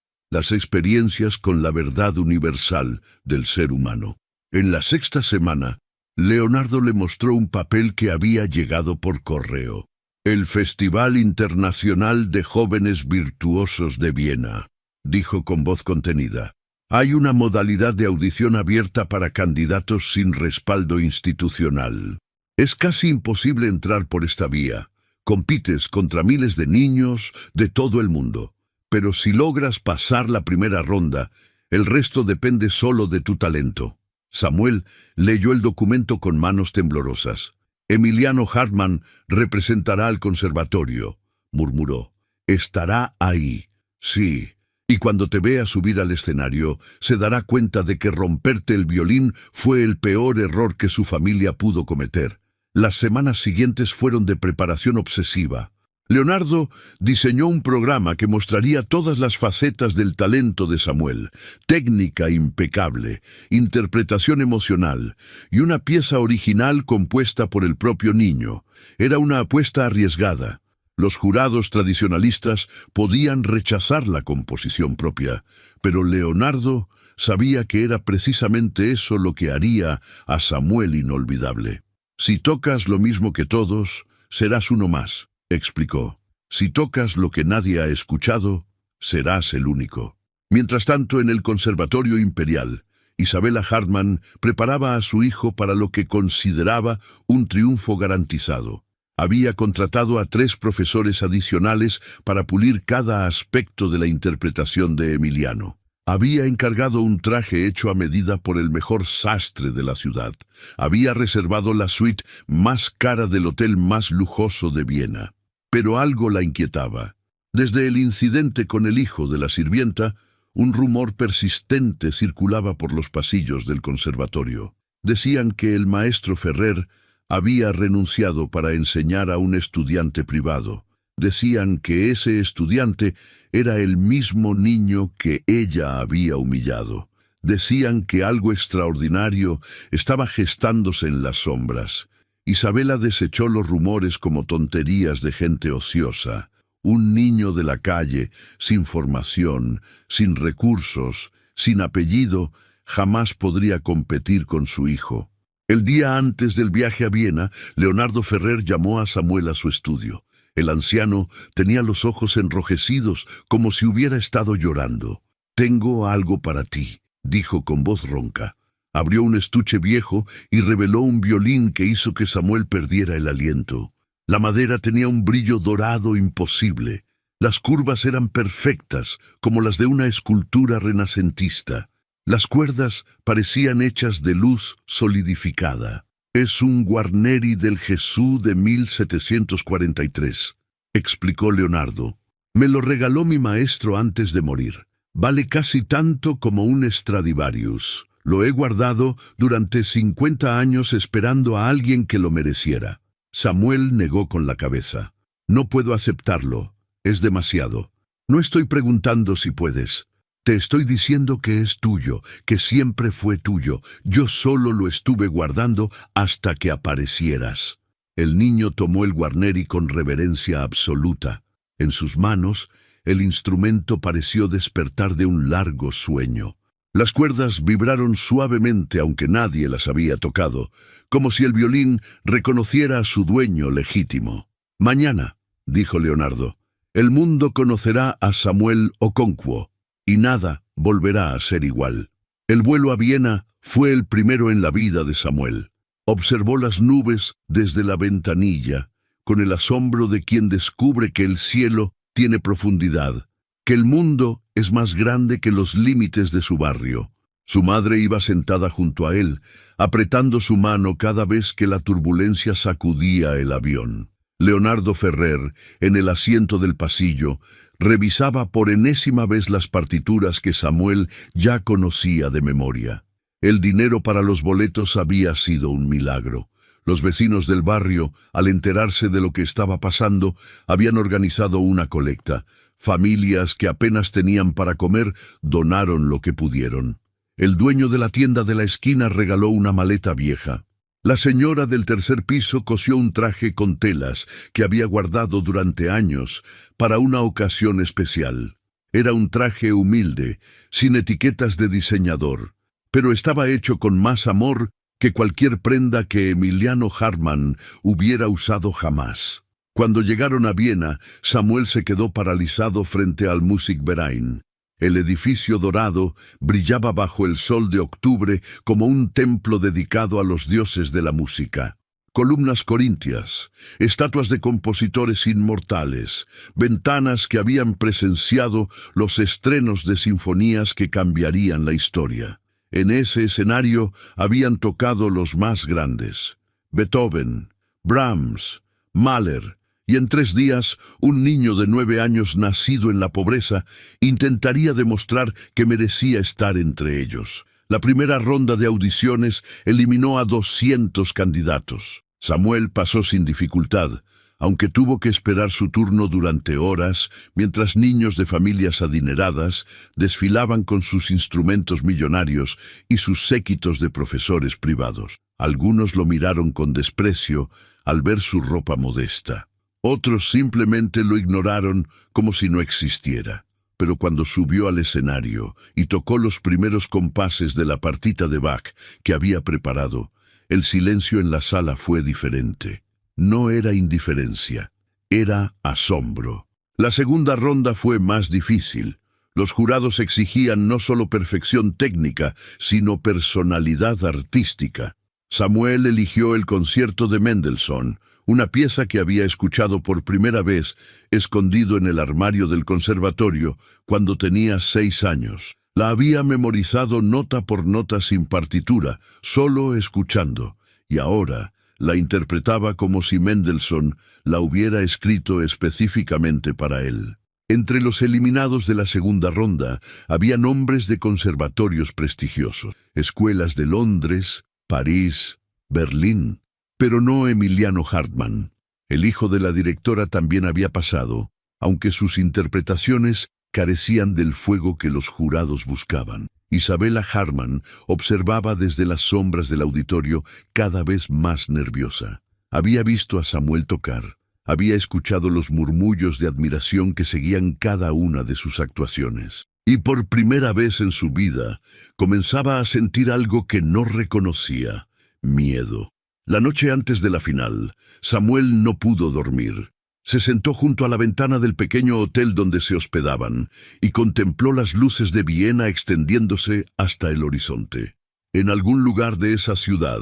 con la verdad universal del ser humano. En la 6ª semana, Leonardo le mostró un papel que había llegado por correo. «El Festival Internacional de Jóvenes Virtuosos de Viena», dijo con voz contenida. «Hay una modalidad de audición abierta para candidatos sin respaldo institucional. Es casi imposible entrar por esta vía. Compites contra miles de niños de todo el mundo. Pero si logras pasar la primera ronda, el resto depende solo de tu talento». Samuel leyó el documento con manos temblorosas. Emiliano Hartmann representará al conservatorio, murmuró. Estará ahí, sí. Y cuando te vea subir al escenario, se dará cuenta de que romperte el violín fue el peor error que su familia pudo cometer. Las semanas siguientes fueron de preparación obsesiva. Leonardo diseñó un programa que mostraría todas las facetas del talento de Samuel: técnica impecable, interpretación emocional y una pieza original compuesta por el propio niño. Era una apuesta arriesgada. Los jurados tradicionalistas podían rechazar la composición propia, pero Leonardo sabía que era precisamente eso lo que haría a Samuel inolvidable. Si tocas lo mismo que todos, serás uno más, explicó. Si tocas lo que nadie ha escuchado, serás el único. Mientras tanto, en el Conservatorio Imperial, Isabella Hartmann preparaba a su hijo para lo que consideraba un triunfo garantizado. Había contratado a 3 profesores adicionales para pulir cada aspecto de la interpretación de Emiliano. Había encargado un traje hecho a medida por el mejor sastre de la ciudad. Había reservado la suite más cara del hotel más lujoso de Viena. Pero algo la inquietaba. Desde el incidente con el hijo de la sirvienta, un rumor persistente circulaba por los pasillos del conservatorio. Decían que el maestro Ferrer había renunciado para enseñar a un estudiante privado. Decían que ese estudiante era el mismo niño que ella había humillado. Decían que algo extraordinario estaba gestándose en las sombras. Isabella desechó los rumores como tonterías de gente ociosa. Un niño de la calle, sin formación, sin recursos, sin apellido, jamás podría competir con su hijo. El día antes del viaje a Viena, Leonardo Ferrer llamó a Samuel a su estudio. El anciano tenía los ojos enrojecidos, como si hubiera estado llorando. «Tengo algo para ti», dijo con voz ronca. Abrió un estuche viejo y reveló un violín que hizo que Samuel perdiera el aliento. La madera tenía un brillo dorado imposible. Las curvas eran perfectas, como las de una escultura renacentista. Las cuerdas parecían hechas de luz solidificada. «Es un Guarneri del Jesús de 1743», explicó Leonardo. «Me lo regaló mi maestro antes de morir. Vale casi tanto como un Stradivarius. Lo he guardado durante 50 años esperando a alguien que lo mereciera». Samuel negó con la cabeza. «No puedo aceptarlo. Es demasiado. No estoy preguntando si puedes. Te estoy diciendo que es tuyo, que siempre fue tuyo. Yo solo lo estuve guardando hasta que aparecieras». El niño tomó el Guarneri con reverencia absoluta. En sus manos, el instrumento pareció despertar de un largo sueño. Las cuerdas vibraron suavemente aunque nadie las había tocado, como si el violín reconociera a su dueño legítimo. «Mañana», dijo Leonardo, «el mundo conocerá a Samuel Okonkwo, y nada volverá a ser igual». El vuelo a Viena fue el primero en la vida de Samuel. Observó las nubes desde la ventanilla, con el asombro de quien descubre que el cielo tiene profundidad, que el mundo es más grande que los límites de su barrio. Su madre iba sentada junto a él, apretando su mano cada vez que la turbulencia sacudía el avión. Leonardo Ferrer, en el asiento del pasillo, revisaba por enésima vez las partituras que Samuel ya conocía de memoria. El dinero para los boletos había sido un milagro. Los vecinos del barrio, al enterarse de lo que estaba pasando, habían organizado una colecta. Familias que apenas tenían para comer donaron lo que pudieron. El dueño de la tienda de la esquina regaló una maleta vieja. La señora del tercer piso cosió un traje con telas que había guardado durante años para una ocasión especial. Era un traje humilde, sin etiquetas de diseñador, pero estaba hecho con más amor que cualquier prenda que Emiliano Hartmann hubiera usado jamás. Cuando llegaron a Viena, Samuel se quedó paralizado frente al Musikverein. El edificio dorado brillaba bajo el sol de octubre como un templo dedicado a los dioses de la música. Columnas corintias, estatuas de compositores inmortales, ventanas que habían presenciado los estrenos de sinfonías que cambiarían la historia. En ese escenario habían tocado los más grandes: Beethoven, Brahms, Mahler, y en 3 días un niño de 9 años nacido en la pobreza intentaría demostrar que merecía estar entre ellos. La primera ronda de audiciones eliminó a 200 candidatos. Samuel pasó sin dificultad, aunque tuvo que esperar su turno durante horas, mientras niños de familias adineradas desfilaban con sus instrumentos millonarios y sus séquitos de profesores privados. Algunos lo miraron con desprecio al ver su ropa modesta. Otros simplemente lo ignoraron como si no existiera. Pero cuando subió al escenario y tocó los primeros compases de la partita de Bach que había preparado, el silencio en la sala fue diferente. No era indiferencia, era asombro. La segunda ronda fue más difícil. Los jurados exigían no solo perfección técnica, sino personalidad artística. Samuel eligió el concierto de Mendelssohn, una pieza que había escuchado por primera vez escondido en el armario del conservatorio cuando tenía 6 años. La había memorizado nota por nota sin partitura, solo escuchando, y ahora la interpretaba como si Mendelssohn la hubiera escrito específicamente para él. Entre los eliminados de la segunda ronda había nombres de conservatorios prestigiosos, escuelas de Londres, París, Berlín, pero no Emiliano Hartmann. El hijo de la directora también había pasado, aunque sus interpretaciones carecían del fuego que los jurados buscaban. Isabella Hartmann observaba desde las sombras del auditorio cada vez más nerviosa. Había visto a Samuel tocar, había escuchado los murmullos de admiración que seguían cada una de sus actuaciones. Y por primera vez en su vida comenzaba a sentir algo que no reconocía: miedo. La noche antes de la final, Samuel no pudo dormir. Se sentó junto a la ventana del pequeño hotel donde se hospedaban y contempló las luces de Viena extendiéndose hasta el horizonte. En algún lugar de esa ciudad,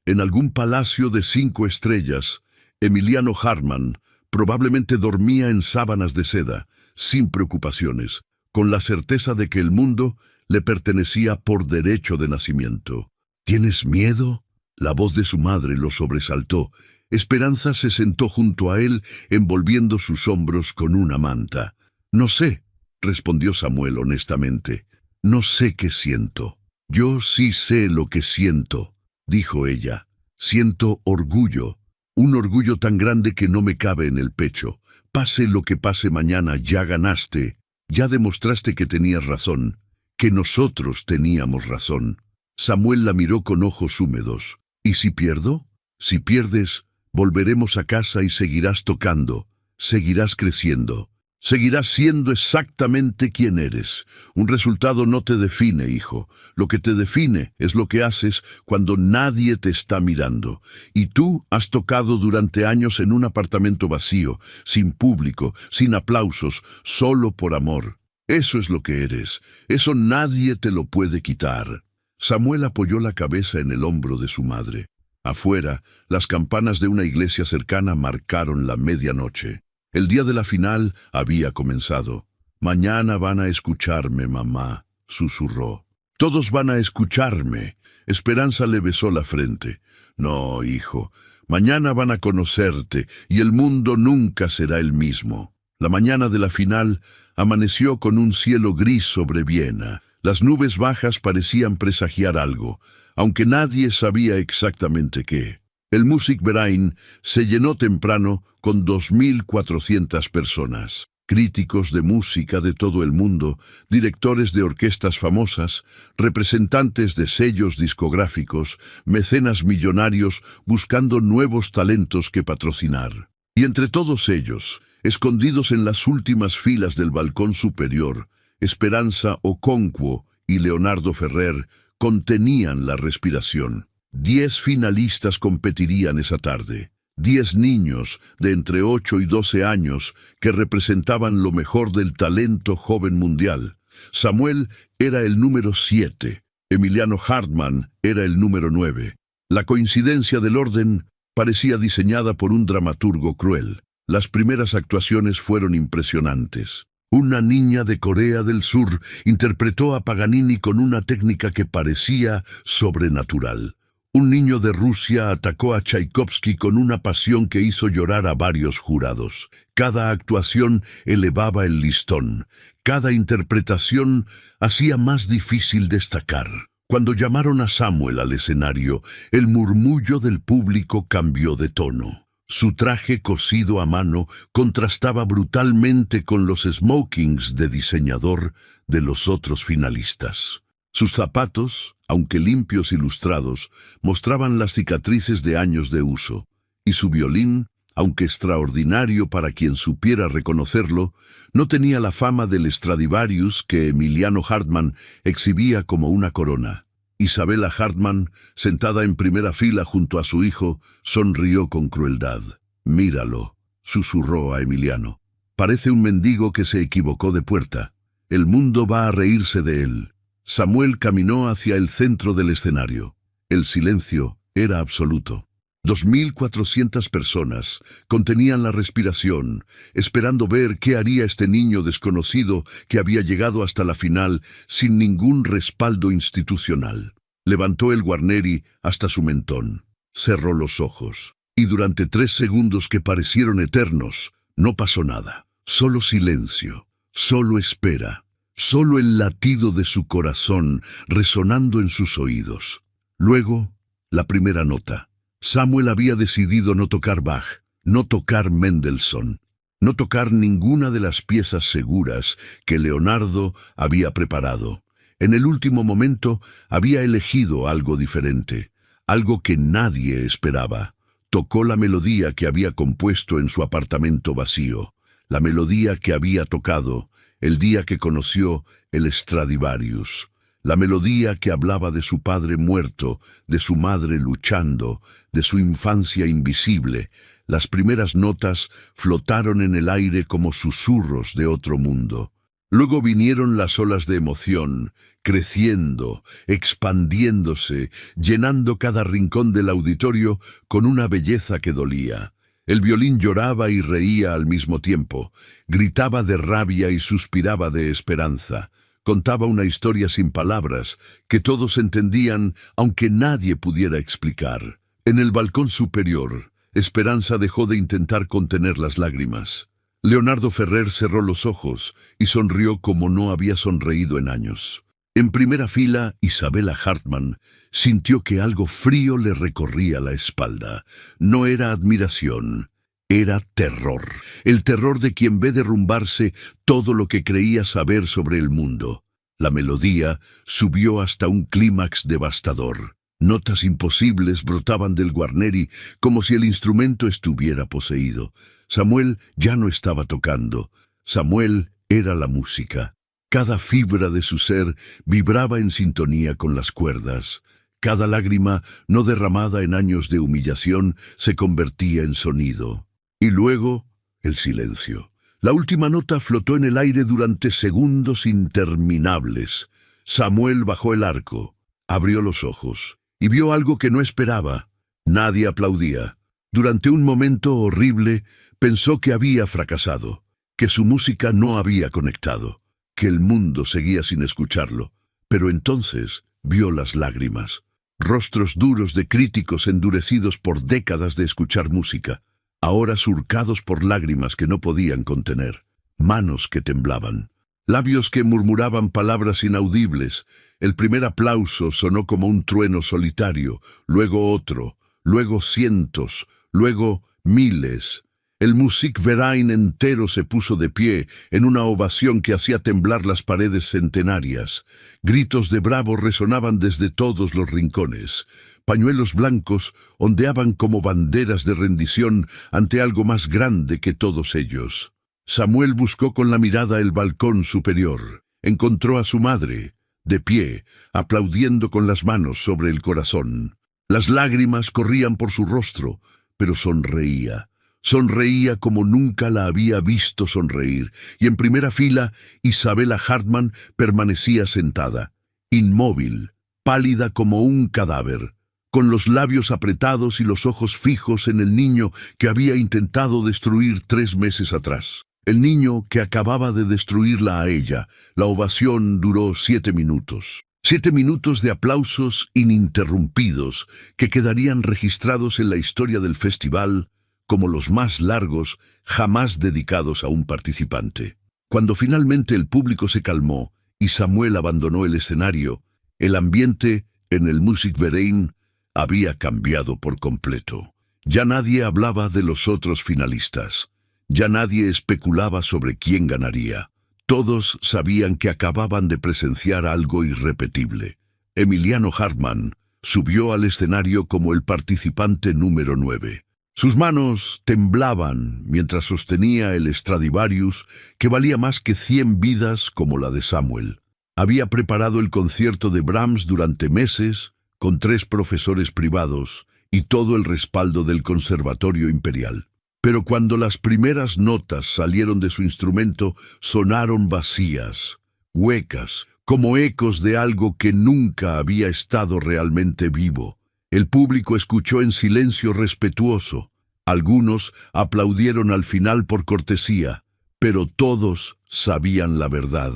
en algún palacio de 5 estrellas, Emiliano Hartmann probablemente dormía en sábanas de seda, sin preocupaciones, con la certeza de que el mundo le pertenecía por derecho de nacimiento. ¿Tienes miedo? La voz de su madre lo sobresaltó. Esperanza se sentó junto a él, envolviendo sus hombros con una manta. «No sé», respondió Samuel honestamente. «No sé qué siento». «Yo sí sé lo que siento», dijo ella. «Siento orgullo, un orgullo tan grande que no me cabe en el pecho. Pase lo que pase mañana, ya ganaste. Ya demostraste que tenías razón, que nosotros teníamos razón». Samuel la miró con ojos húmedos. «¿Y si pierdo? Si pierdes, volveremos a casa y seguirás tocando, seguirás creciendo, seguirás siendo exactamente quien eres. Un resultado no te define, hijo. Lo que te define es lo que haces cuando nadie te está mirando. Y tú has tocado durante años en un apartamento vacío, sin público, sin aplausos, solo por amor. Eso es lo que eres. Eso nadie te lo puede quitar». Samuel apoyó la cabeza en el hombro de su madre. Afuera, las campanas de una iglesia cercana marcaron la medianoche. El día de la final había comenzado. «Mañana van a escucharme, mamá», susurró. «Todos van a escucharme». Esperanza le besó la frente. «No, hijo, mañana van a conocerte y el mundo nunca será el mismo». La mañana de la final amaneció con un cielo gris sobre Viena. Las nubes bajas parecían presagiar algo, aunque nadie sabía exactamente qué. El Musikverein se llenó temprano con 2.400 personas. Críticos de música de todo el mundo, directores de orquestas famosas, representantes de sellos discográficos, mecenas millonarios buscando nuevos talentos que patrocinar. Y entre todos ellos, escondidos en las últimas filas del balcón superior, Esperanza Okonkwo y Leonardo Ferrer contenían la respiración. 10 finalistas competirían esa tarde. 10 niños de entre 8 y 12 años que representaban lo mejor del talento joven mundial. Samuel era el número 7, Emiliano Hartmann era el número 9. La coincidencia del orden parecía diseñada por un dramaturgo cruel. Las primeras actuaciones fueron impresionantes. Una niña de Corea del Sur interpretó a Paganini con una técnica que parecía sobrenatural. Un niño de Rusia atacó a Tchaikovsky con una pasión que hizo llorar a varios jurados. Cada actuación elevaba el listón. Cada interpretación hacía más difícil destacar. Cuando llamaron a Samuel al escenario, el murmullo del público cambió de tono. Su traje cosido a mano contrastaba brutalmente con los smokings de diseñador de los otros finalistas. Sus zapatos, aunque limpios y lustrados, mostraban las cicatrices de años de uso, y su violín, aunque extraordinario para quien supiera reconocerlo, no tenía la fama del Stradivarius que Emiliano Hartmann exhibía como una corona. Isabella Hartmann, sentada en primera fila junto a su hijo, sonrió con crueldad. «Míralo», susurró a Emiliano. «Parece un mendigo que se equivocó de puerta. El mundo va a reírse de él». Samuel caminó hacia el centro del escenario. El silencio era absoluto. 2.400 personas contenían la respiración, esperando ver qué haría este niño desconocido que había llegado hasta la final sin ningún respaldo institucional. Levantó el Guarneri hasta su mentón, cerró los ojos, y durante 3 segundos que parecieron eternos, no pasó nada. Solo silencio, solo espera. Solo el latido de su corazón resonando en sus oídos. Luego, la primera nota. Samuel había decidido no tocar Bach, no tocar Mendelssohn, no tocar ninguna de las piezas seguras que Leonardo había preparado. En el último momento había elegido algo diferente, algo que nadie esperaba. Tocó la melodía que había compuesto en su apartamento vacío, la melodía que había tocado el día que conoció el Stradivarius, la melodía que hablaba de su padre muerto, de su madre luchando, de su infancia invisible. Las primeras notas flotaron en el aire como susurros de otro mundo. Luego vinieron las olas de emoción, creciendo, expandiéndose, llenando cada rincón del auditorio con una belleza que dolía. El violín lloraba y reía al mismo tiempo, gritaba de rabia y suspiraba de esperanza. Contaba una historia sin palabras, que todos entendían, aunque nadie pudiera explicar. En el balcón superior, Esperanza dejó de intentar contener las lágrimas. Leonardo Ferrer cerró los ojos y sonrió como no había sonreído en años. En primera fila, Isabella Hartmann sintió que algo frío le recorría la espalda. No era admiración, era terror. El terror de quien ve derrumbarse todo lo que creía saber sobre el mundo. La melodía subió hasta un clímax devastador. Notas imposibles brotaban del Guarneri como si el instrumento estuviera poseído. Samuel ya no estaba tocando. Samuel era la música. Cada fibra de su ser vibraba en sintonía con las cuerdas. Cada lágrima, no derramada en años de humillación, se convertía en sonido. Y luego, el silencio. La última nota flotó en el aire durante segundos interminables. Samuel bajó el arco, abrió los ojos y vio algo que no esperaba. Nadie aplaudía. Durante un momento horrible, pensó que había fracasado, que su música no había conectado, que el mundo seguía sin escucharlo. Pero entonces vio las lágrimas. Rostros duros de críticos endurecidos por décadas de escuchar música, ahora surcados por lágrimas que no podían contener. Manos que temblaban. Labios que murmuraban palabras inaudibles. El primer aplauso sonó como un trueno solitario, luego otro, luego cientos, luego miles. El Musikverein entero se puso de pie en una ovación que hacía temblar las paredes centenarias. Gritos de bravo resonaban desde todos los rincones. Pañuelos blancos ondeaban como banderas de rendición ante algo más grande que todos ellos. Samuel buscó con la mirada el balcón superior. Encontró a su madre, de pie, aplaudiendo con las manos sobre el corazón. Las lágrimas corrían por su rostro, pero sonreía. Sonreía como nunca la había visto sonreír, y en primera fila Isabella Hartmann permanecía sentada, inmóvil, pálida como un cadáver, con los labios apretados y los ojos fijos en el niño que había intentado destruir 3 meses atrás. El niño que acababa de destruirla a ella. La ovación duró 7 minutos. 7 minutos de aplausos ininterrumpidos que quedarían registrados en la historia del festival como los más largos jamás dedicados a un participante. Cuando finalmente el público se calmó y Samuel abandonó el escenario, el ambiente en el Musikverein había cambiado por completo. Ya nadie hablaba de los otros finalistas. Ya nadie especulaba sobre quién ganaría. Todos sabían que acababan de presenciar algo irrepetible. Emiliano Hartmann subió al escenario como el participante número 9. Sus manos temblaban mientras sostenía el Stradivarius, que valía más que 100 vidas como la de Samuel. Había preparado el concierto de Brahms durante meses, con 3 profesores privados y todo el respaldo del Conservatorio Imperial. Pero cuando las primeras notas salieron de su instrumento, sonaron vacías, huecas, como ecos de algo que nunca había estado realmente vivo. El público escuchó en silencio respetuoso. Algunos aplaudieron al final por cortesía, pero todos sabían la verdad.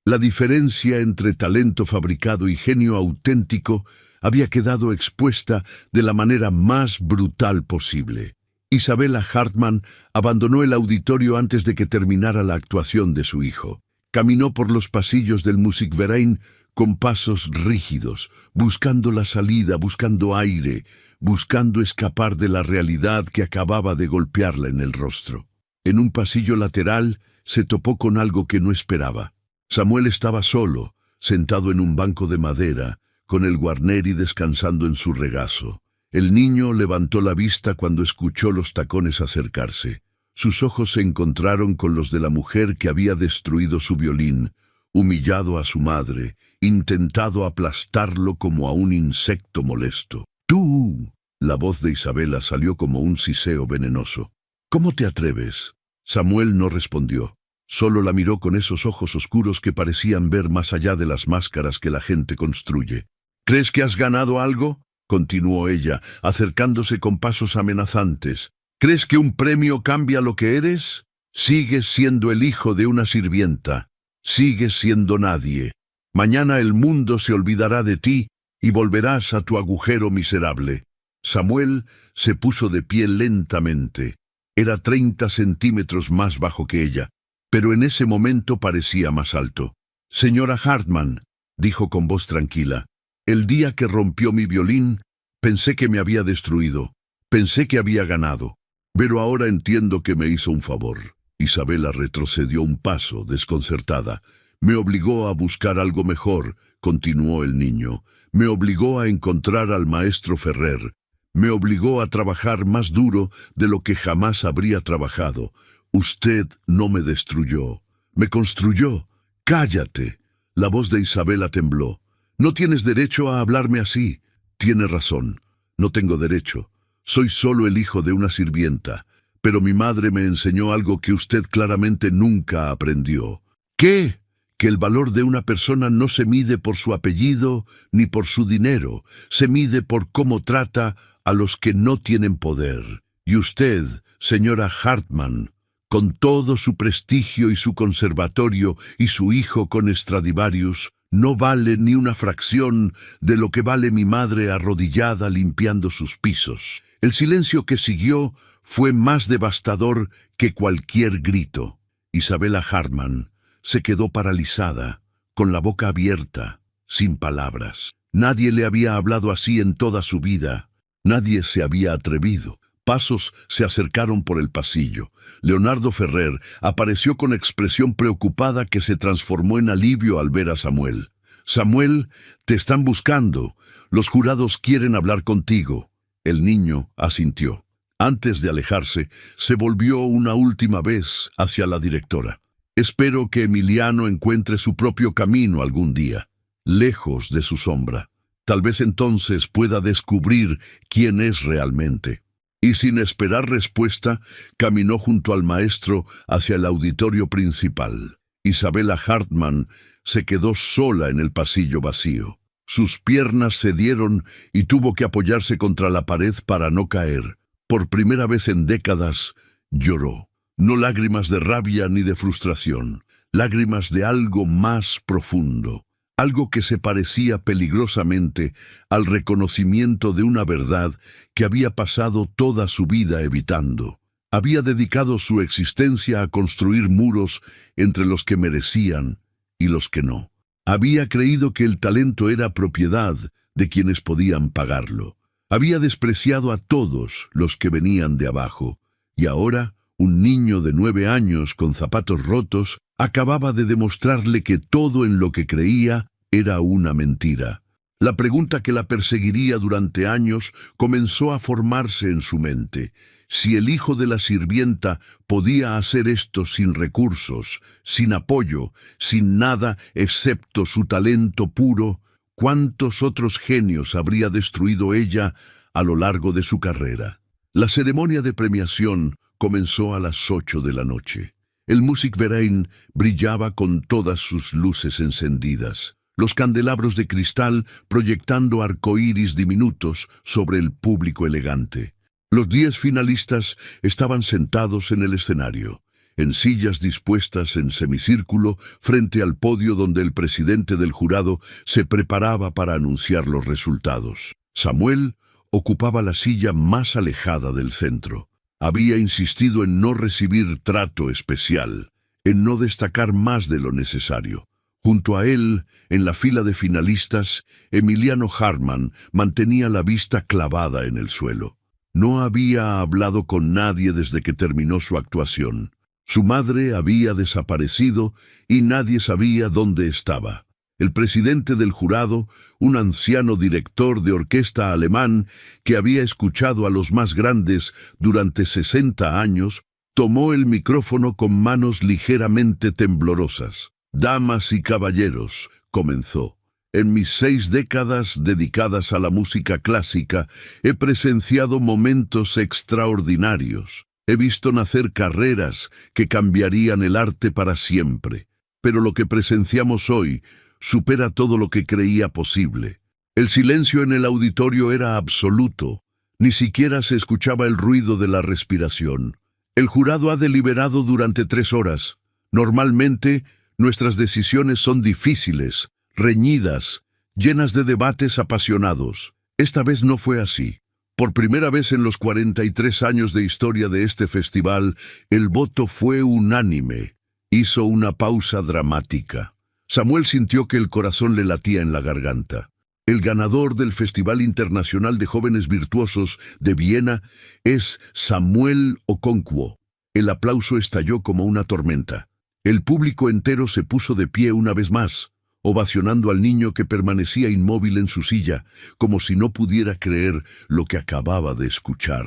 La diferencia entre talento fabricado y genio auténtico había quedado expuesta de la manera más brutal posible. Isabella Hartmann abandonó el auditorio antes de que terminara la actuación de su hijo. Caminó por los pasillos del Musikverein con pasos rígidos, buscando la salida, buscando aire, buscando escapar de la realidad que acababa de golpearla en el rostro. En un pasillo lateral se topó con algo que no esperaba. Samuel estaba solo, sentado en un banco de madera, con el Guarneri descansando en su regazo. El niño levantó la vista cuando escuchó los tacones acercarse. Sus ojos se encontraron con los de la mujer que había destruido su violín, humillado a su madre, intentado aplastarlo como a un insecto molesto. ¡Tú! La voz de Isabella salió como un siseo venenoso. ¿Cómo te atreves? Samuel no respondió. Solo la miró con esos ojos oscuros que parecían ver más allá de las máscaras que la gente construye. ¿Crees que has ganado algo?, continuó ella, acercándose con pasos amenazantes. ¿Crees que un premio cambia lo que eres? Sigues siendo el hijo de una sirvienta. Sigues siendo nadie. Mañana el mundo se olvidará de ti y volverás a tu agujero miserable. Samuel se puso de pie lentamente. Era 30 centímetros más bajo que ella, pero en ese momento parecía más alto. Señora Hartmann, dijo con voz tranquila, el día que rompió mi violín, pensé que me había destruido, pensé que había ganado, pero ahora entiendo que me hizo un favor. Isabella retrocedió un paso, desconcertada. Me obligó a buscar algo mejor, continuó el niño. Me obligó a encontrar al maestro Ferrer. Me obligó a trabajar más duro de lo que jamás habría trabajado. Usted no me destruyó, me construyó. ¡Cállate! La voz de Isabella tembló. No tienes derecho a hablarme así. Tienes razón, no tengo derecho. Soy solo el hijo de una sirvienta, pero mi madre me enseñó algo que usted claramente nunca aprendió. ¿Qué? Que el valor de una persona no se mide por su apellido ni por su dinero, se mide por cómo trata a los que no tienen poder. Y usted, señora Hartmann, con todo su prestigio y su conservatorio y su hijo con Stradivarius, no vale ni una fracción de lo que vale mi madre arrodillada limpiando sus pisos. El silencio que siguió fue más devastador que cualquier grito. Isabella Hartmann se quedó paralizada, con la boca abierta, sin palabras. Nadie le había hablado así en toda su vida. Nadie se había atrevido. Pasos se acercaron por el pasillo. Leonardo Ferrer apareció con expresión preocupada que se transformó en alivio al ver a Samuel. «Samuel, te están buscando. Los jurados quieren hablar contigo». El niño asintió. Antes de alejarse, se volvió una última vez hacia la directora. «Espero que Emiliano encuentre su propio camino algún día, lejos de su sombra. Tal vez entonces pueda descubrir quién es realmente». Y sin esperar respuesta, caminó junto al maestro hacia el auditorio principal. Isabella Hartmann se quedó sola en el pasillo vacío. Sus piernas cedieron y tuvo que apoyarse contra la pared para no caer. Por primera vez en décadas, lloró. No lágrimas de rabia ni de frustración, lágrimas de algo más profundo, algo que se parecía peligrosamente al reconocimiento de una verdad que había pasado toda su vida evitando. Había dedicado su existencia a construir muros entre los que merecían y los que no. Había creído que el talento era propiedad de quienes podían pagarlo. Había despreciado a todos los que venían de abajo, y ahora un niño de 9 años con zapatos rotos acababa de demostrarle que todo en lo que creía era una mentira. La pregunta que la perseguiría durante años comenzó a formarse en su mente. Si el hijo de la sirvienta podía hacer esto sin recursos, sin apoyo, sin nada excepto su talento puro, ¿cuántos otros genios habría destruido ella a lo largo de su carrera? La ceremonia de premiación comenzó a las 8 de la noche. El Musikverein brillaba con todas sus luces encendidas, los candelabros de cristal proyectando arcoíris diminutos sobre el público elegante. Los 10 finalistas estaban sentados en el escenario, en sillas dispuestas en semicírculo frente al podio donde el presidente del jurado se preparaba para anunciar los resultados. Samuel ocupaba la silla más alejada del centro. Había insistido en no recibir trato especial, en no destacar más de lo necesario. Junto a él, en la fila de finalistas, Emiliano Hartmann mantenía la vista clavada en el suelo. No había hablado con nadie desde que terminó su actuación. Su madre había desaparecido y nadie sabía dónde estaba. El presidente del jurado, un anciano director de orquesta alemán que había escuchado a los más grandes durante 60 años, tomó el micrófono con manos ligeramente temblorosas. «Damas y caballeros», comenzó. «En mis 6 décadas dedicadas a la música clásica he presenciado momentos extraordinarios. He visto nacer carreras que cambiarían el arte para siempre. Pero lo que presenciamos hoy supera todo lo que creía posible». El silencio en el auditorio era absoluto. Ni siquiera se escuchaba el ruido de la respiración. El jurado ha deliberado durante 3 horas. Normalmente, nuestras decisiones son difíciles, reñidas, llenas de debates apasionados. Esta vez no fue así. Por primera vez en los 43 años de historia de este festival, el voto fue unánime. Hizo una pausa dramática. Samuel sintió que el corazón le latía en la garganta. El ganador del Festival Internacional de Jóvenes Virtuosos de Viena es Samuel Okonkwo. El aplauso estalló como una tormenta. El público entero se puso de pie una vez más, ovacionando al niño que permanecía inmóvil en su silla, como si no pudiera creer lo que acababa de escuchar.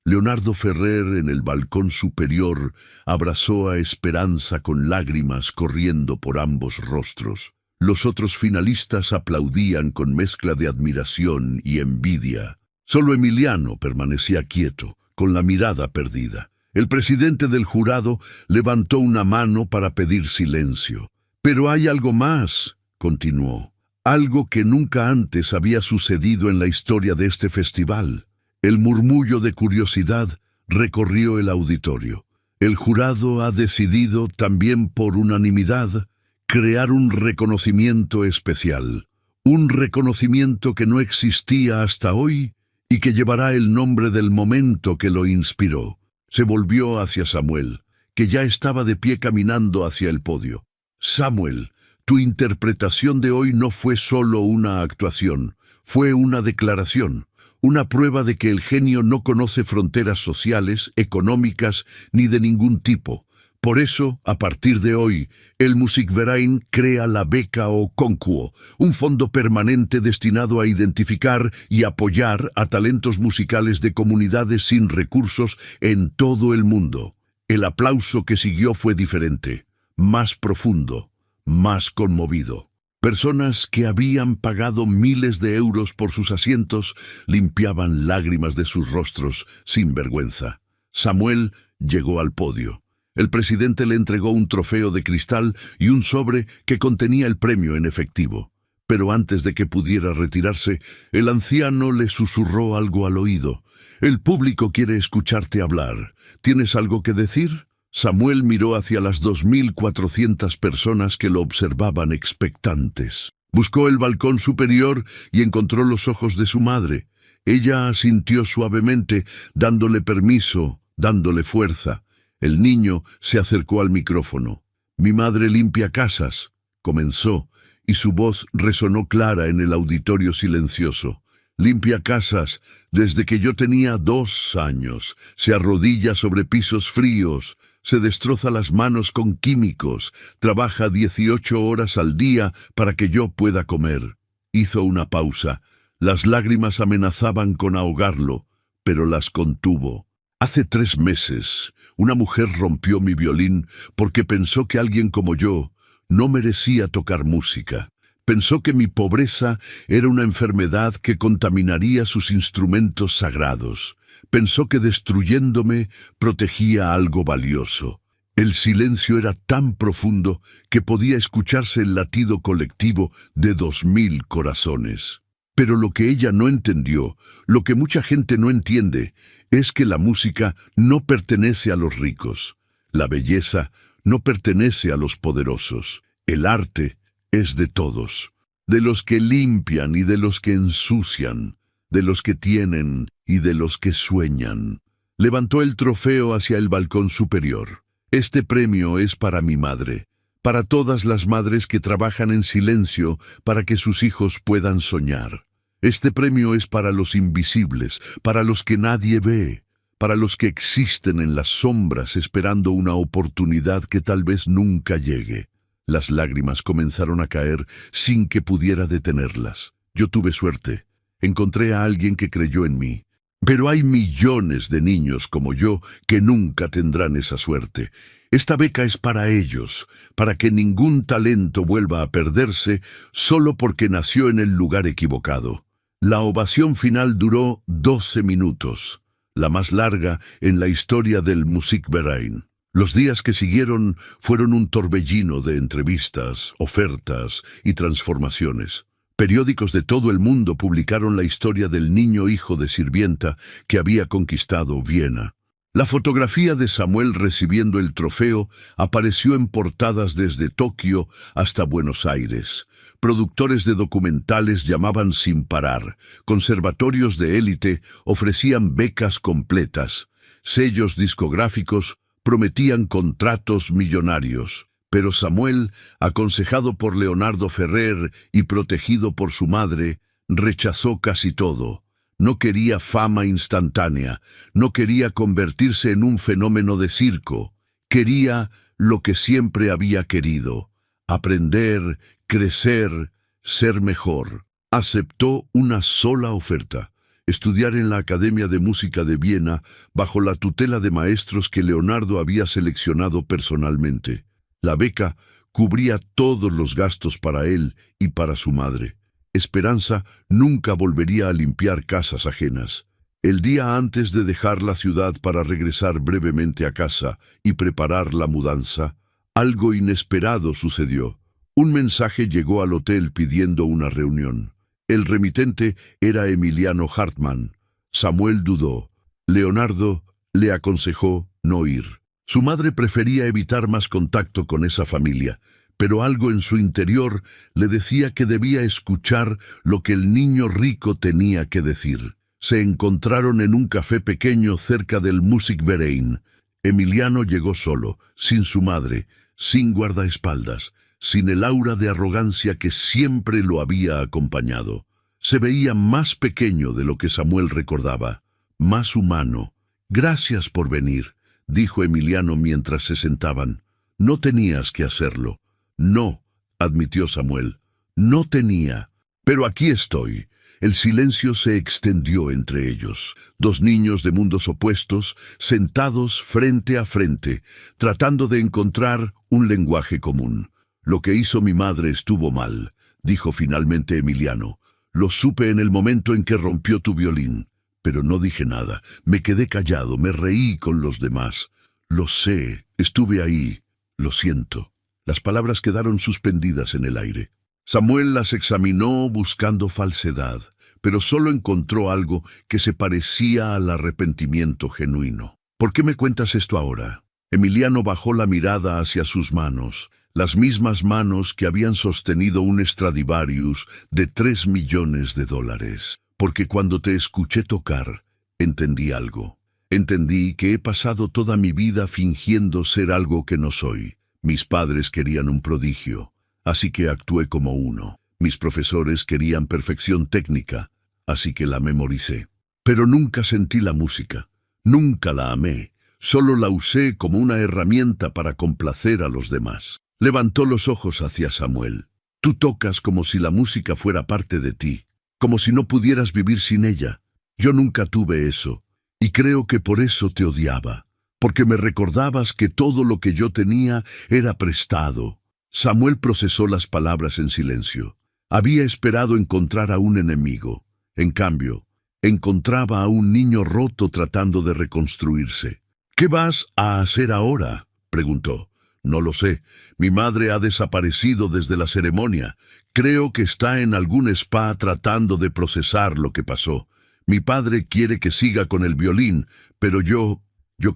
Leonardo Ferrer, en el balcón superior, abrazó a Esperanza con lágrimas corriendo por ambos rostros. Los otros finalistas aplaudían con mezcla de admiración y envidia. Solo Emiliano permanecía quieto, con la mirada perdida. El presidente del jurado levantó una mano para pedir silencio. «Pero hay algo más», continuó, «algo que nunca antes había sucedido en la historia de este festival». El murmullo de curiosidad recorrió el auditorio. El jurado ha decidido, también por unanimidad, crear un reconocimiento especial. Un reconocimiento que no existía hasta hoy y que llevará el nombre del momento que lo inspiró. Se volvió hacia Samuel, que ya estaba de pie caminando hacia el podio. «Samuel, tu interpretación de hoy no fue solo una actuación, fue una declaración. Una prueba de que el genio no conoce fronteras sociales, económicas, ni de ningún tipo. Por eso, a partir de hoy, el Musikverein crea la beca Okonkwo, un fondo permanente destinado a identificar y apoyar a talentos musicales de comunidades sin recursos en todo el mundo. El aplauso que siguió fue diferente, más profundo, más conmovido. Personas que habían pagado miles de euros por sus asientos limpiaban lágrimas de sus rostros sin vergüenza. Samuel llegó al podio. El presidente le entregó un trofeo de cristal y un sobre que contenía el premio en efectivo. Pero antes de que pudiera retirarse, el anciano le susurró algo al oído. «El público quiere escucharte hablar. ¿Tienes algo que decir?» Samuel miró hacia las 2.400 personas que lo observaban expectantes. Buscó el balcón superior y encontró los ojos de su madre. Ella asintió suavemente, dándole permiso, dándole fuerza. El niño se acercó al micrófono. «Mi madre limpia casas», comenzó, y su voz resonó clara en el auditorio silencioso. «Limpia casas desde que yo tenía 2 años. Se arrodilla sobre pisos fríos, se destroza las manos con químicos, trabaja 18 horas al día para que yo pueda comer». Hizo una pausa. Las lágrimas amenazaban con ahogarlo, pero las contuvo. «Hace 3 meses, una mujer rompió mi violín porque pensó que alguien como yo no merecía tocar música. Pensó que mi pobreza era una enfermedad que contaminaría sus instrumentos sagrados. Pensó que destruyéndome protegía algo valioso. El silencio era tan profundo que podía escucharse el latido colectivo de 2000 corazones. Pero lo que ella no entendió, lo que mucha gente no entiende, es que la música no pertenece a los ricos. La belleza no pertenece a los poderosos. El arte es de todos, de los que limpian y de los que ensucian, de los que tienen y de los que sueñan. Levantó el trofeo hacia el balcón superior. «Este premio es para mi madre, para todas las madres que trabajan en silencio para que sus hijos puedan soñar. Este premio es para los invisibles, para los que nadie ve, para los que existen en las sombras esperando una oportunidad que tal vez nunca llegue». Las lágrimas comenzaron a caer sin que pudiera detenerlas. Yo tuve suerte. Encontré a alguien que creyó en mí. Pero hay millones de niños como yo que nunca tendrán esa suerte. Esta beca es para ellos, para que ningún talento vuelva a perderse solo porque nació en el lugar equivocado. La ovación final duró 12 minutos, la más larga en la historia del Musikverein. Los días que siguieron fueron un torbellino de entrevistas, ofertas y transformaciones. Periódicos de todo el mundo publicaron la historia del niño hijo de sirvienta que había conquistado Viena. La fotografía de Samuel recibiendo el trofeo apareció en portadas desde Tokio hasta Buenos Aires. Productores de documentales llamaban sin parar. Conservatorios de élite ofrecían becas completas. Sellos discográficos prometían contratos millonarios. Pero Samuel, aconsejado por Leonardo Ferrer y protegido por su madre, rechazó casi todo. No quería fama instantánea, no quería convertirse en un fenómeno de circo. Quería lo que siempre había querido: aprender, crecer, ser mejor. Aceptó una sola oferta: estudiar en la Academia de Música de Viena bajo la tutela de maestros que Leonardo había seleccionado personalmente. La beca cubría todos los gastos para él y para su madre. Esperanza nunca volvería a limpiar casas ajenas. El día antes de dejar la ciudad para regresar brevemente a casa y preparar la mudanza, algo inesperado sucedió. Un mensaje llegó al hotel pidiendo una reunión. El remitente era Emiliano Hartmann. Samuel dudó. Leonardo le aconsejó no ir. Su madre prefería evitar más contacto con esa familia, pero algo en su interior le decía que debía escuchar lo que el niño rico tenía que decir. Se encontraron en un café pequeño cerca del Musikverein. Emiliano llegó solo, sin su madre, sin guardaespaldas, sin el aura de arrogancia que siempre lo había acompañado. Se veía más pequeño de lo que Samuel recordaba, más humano. «Gracias por venir», dijo Emiliano mientras se sentaban. «No tenías que hacerlo». «No», admitió Samuel, «no tenía. Pero aquí estoy». El silencio se extendió entre ellos. 2 niños de mundos opuestos, sentados frente a frente, tratando de encontrar un lenguaje común. «Lo que hizo mi madre estuvo mal», dijo finalmente Emiliano. «Lo supe en el momento en que rompió tu violín. Pero no dije nada. Me quedé callado, me reí con los demás. Lo sé, estuve ahí. Lo siento». Las palabras quedaron suspendidas en el aire. Samuel las examinó buscando falsedad, pero solo encontró algo que se parecía al arrepentimiento genuino. «¿Por qué me cuentas esto ahora?» Emiliano bajó la mirada hacia sus manos. las mismas manos que habían sostenido un Stradivarius de $3 millones. Porque cuando te escuché tocar, entendí algo. Entendí que he pasado toda mi vida fingiendo ser algo que no soy. Mis padres querían un prodigio, así que actué como uno. Mis profesores querían perfección técnica, así que la memoricé. Pero nunca sentí la música, nunca la amé, solo la usé como una herramienta para complacer a los demás. Levantó los ojos hacia Samuel. Tú tocas como si la música fuera parte de ti, como si no pudieras vivir sin ella. Yo nunca tuve eso, y creo que por eso te odiaba, porque me recordabas que todo lo que yo tenía era prestado. Samuel procesó las palabras en silencio. Había esperado encontrar a un enemigo. En cambio, encontraba a un niño roto tratando de reconstruirse. ¿Qué vas a hacer ahora?, preguntó. No lo sé. Mi madre ha desaparecido desde la ceremonia. Creo que está en algún spa tratando de procesar lo que pasó. Mi padre quiere que siga con el violín, pero yo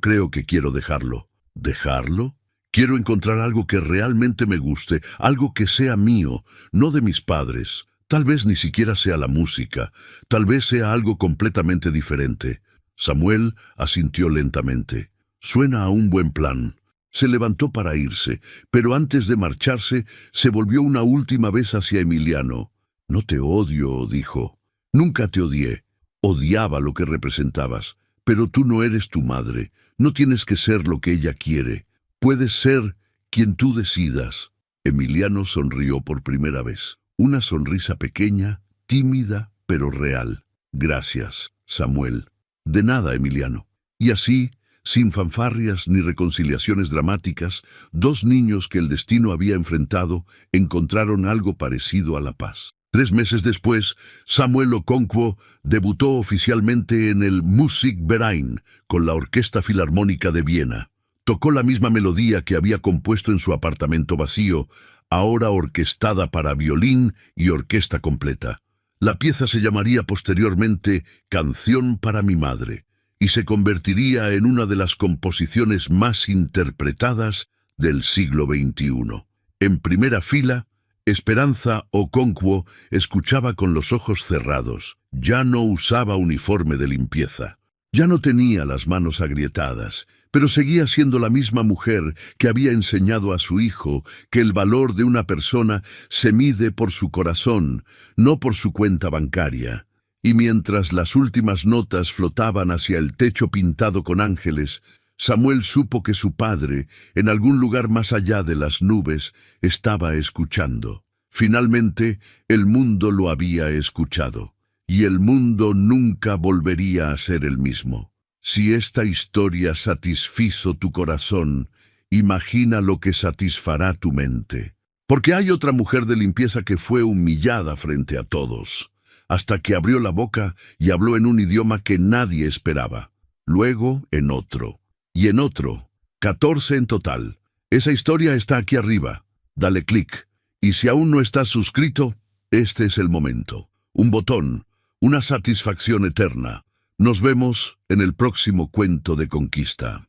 creo que quiero dejarlo. ¿Dejarlo? Quiero encontrar algo que realmente me guste, algo que sea mío, no de mis padres. Tal vez ni siquiera sea la música, tal vez sea algo completamente diferente. Samuel asintió lentamente. Suena a un buen plan. Se levantó para irse, pero antes de marcharse, se volvió una última vez hacia Emiliano. No te odio, dijo. Nunca te odié. Odiaba lo que representabas, pero tú no eres tu madre. No tienes que ser lo que ella quiere. Puedes ser quien tú decidas. Emiliano sonrió por primera vez. Una sonrisa pequeña, tímida, pero real. Gracias, Samuel. De nada, Emiliano. Y así, sin fanfarrias ni reconciliaciones dramáticas, dos niños que el destino había enfrentado encontraron algo parecido a la paz. 3 meses después, Samuel Okonkwo debutó oficialmente en el Musikverein con la Orquesta Filarmónica de Viena. Tocó la misma melodía que había compuesto en su apartamento vacío, ahora orquestada para violín y orquesta completa. La pieza se llamaría posteriormente Canción para mi madre y se convertiría en una de las composiciones más interpretadas del siglo XXI. En primera fila, Esperanza Okonkwo escuchaba con los ojos cerrados. Ya no usaba uniforme de limpieza. Ya no tenía las manos agrietadas, pero seguía siendo la misma mujer que había enseñado a su hijo que el valor de una persona se mide por su corazón, no por su cuenta bancaria. Y mientras las últimas notas flotaban hacia el techo pintado con ángeles, Samuel supo que su padre, en algún lugar más allá de las nubes, estaba escuchando. Finalmente, el mundo lo había escuchado, y el mundo nunca volvería a ser el mismo. Si esta historia satisfizo tu corazón, imagina lo que satisfará tu mente. Porque hay otra mujer de limpieza que fue humillada frente a todos, hasta que abrió la boca y habló en un idioma que nadie esperaba. Luego en otro, y en otro, 14 en total. Esa historia está aquí arriba. Dale clic. Y si aún no estás suscrito, este es el momento. Un botón, una satisfacción eterna. Nos vemos en el próximo cuento de conquista.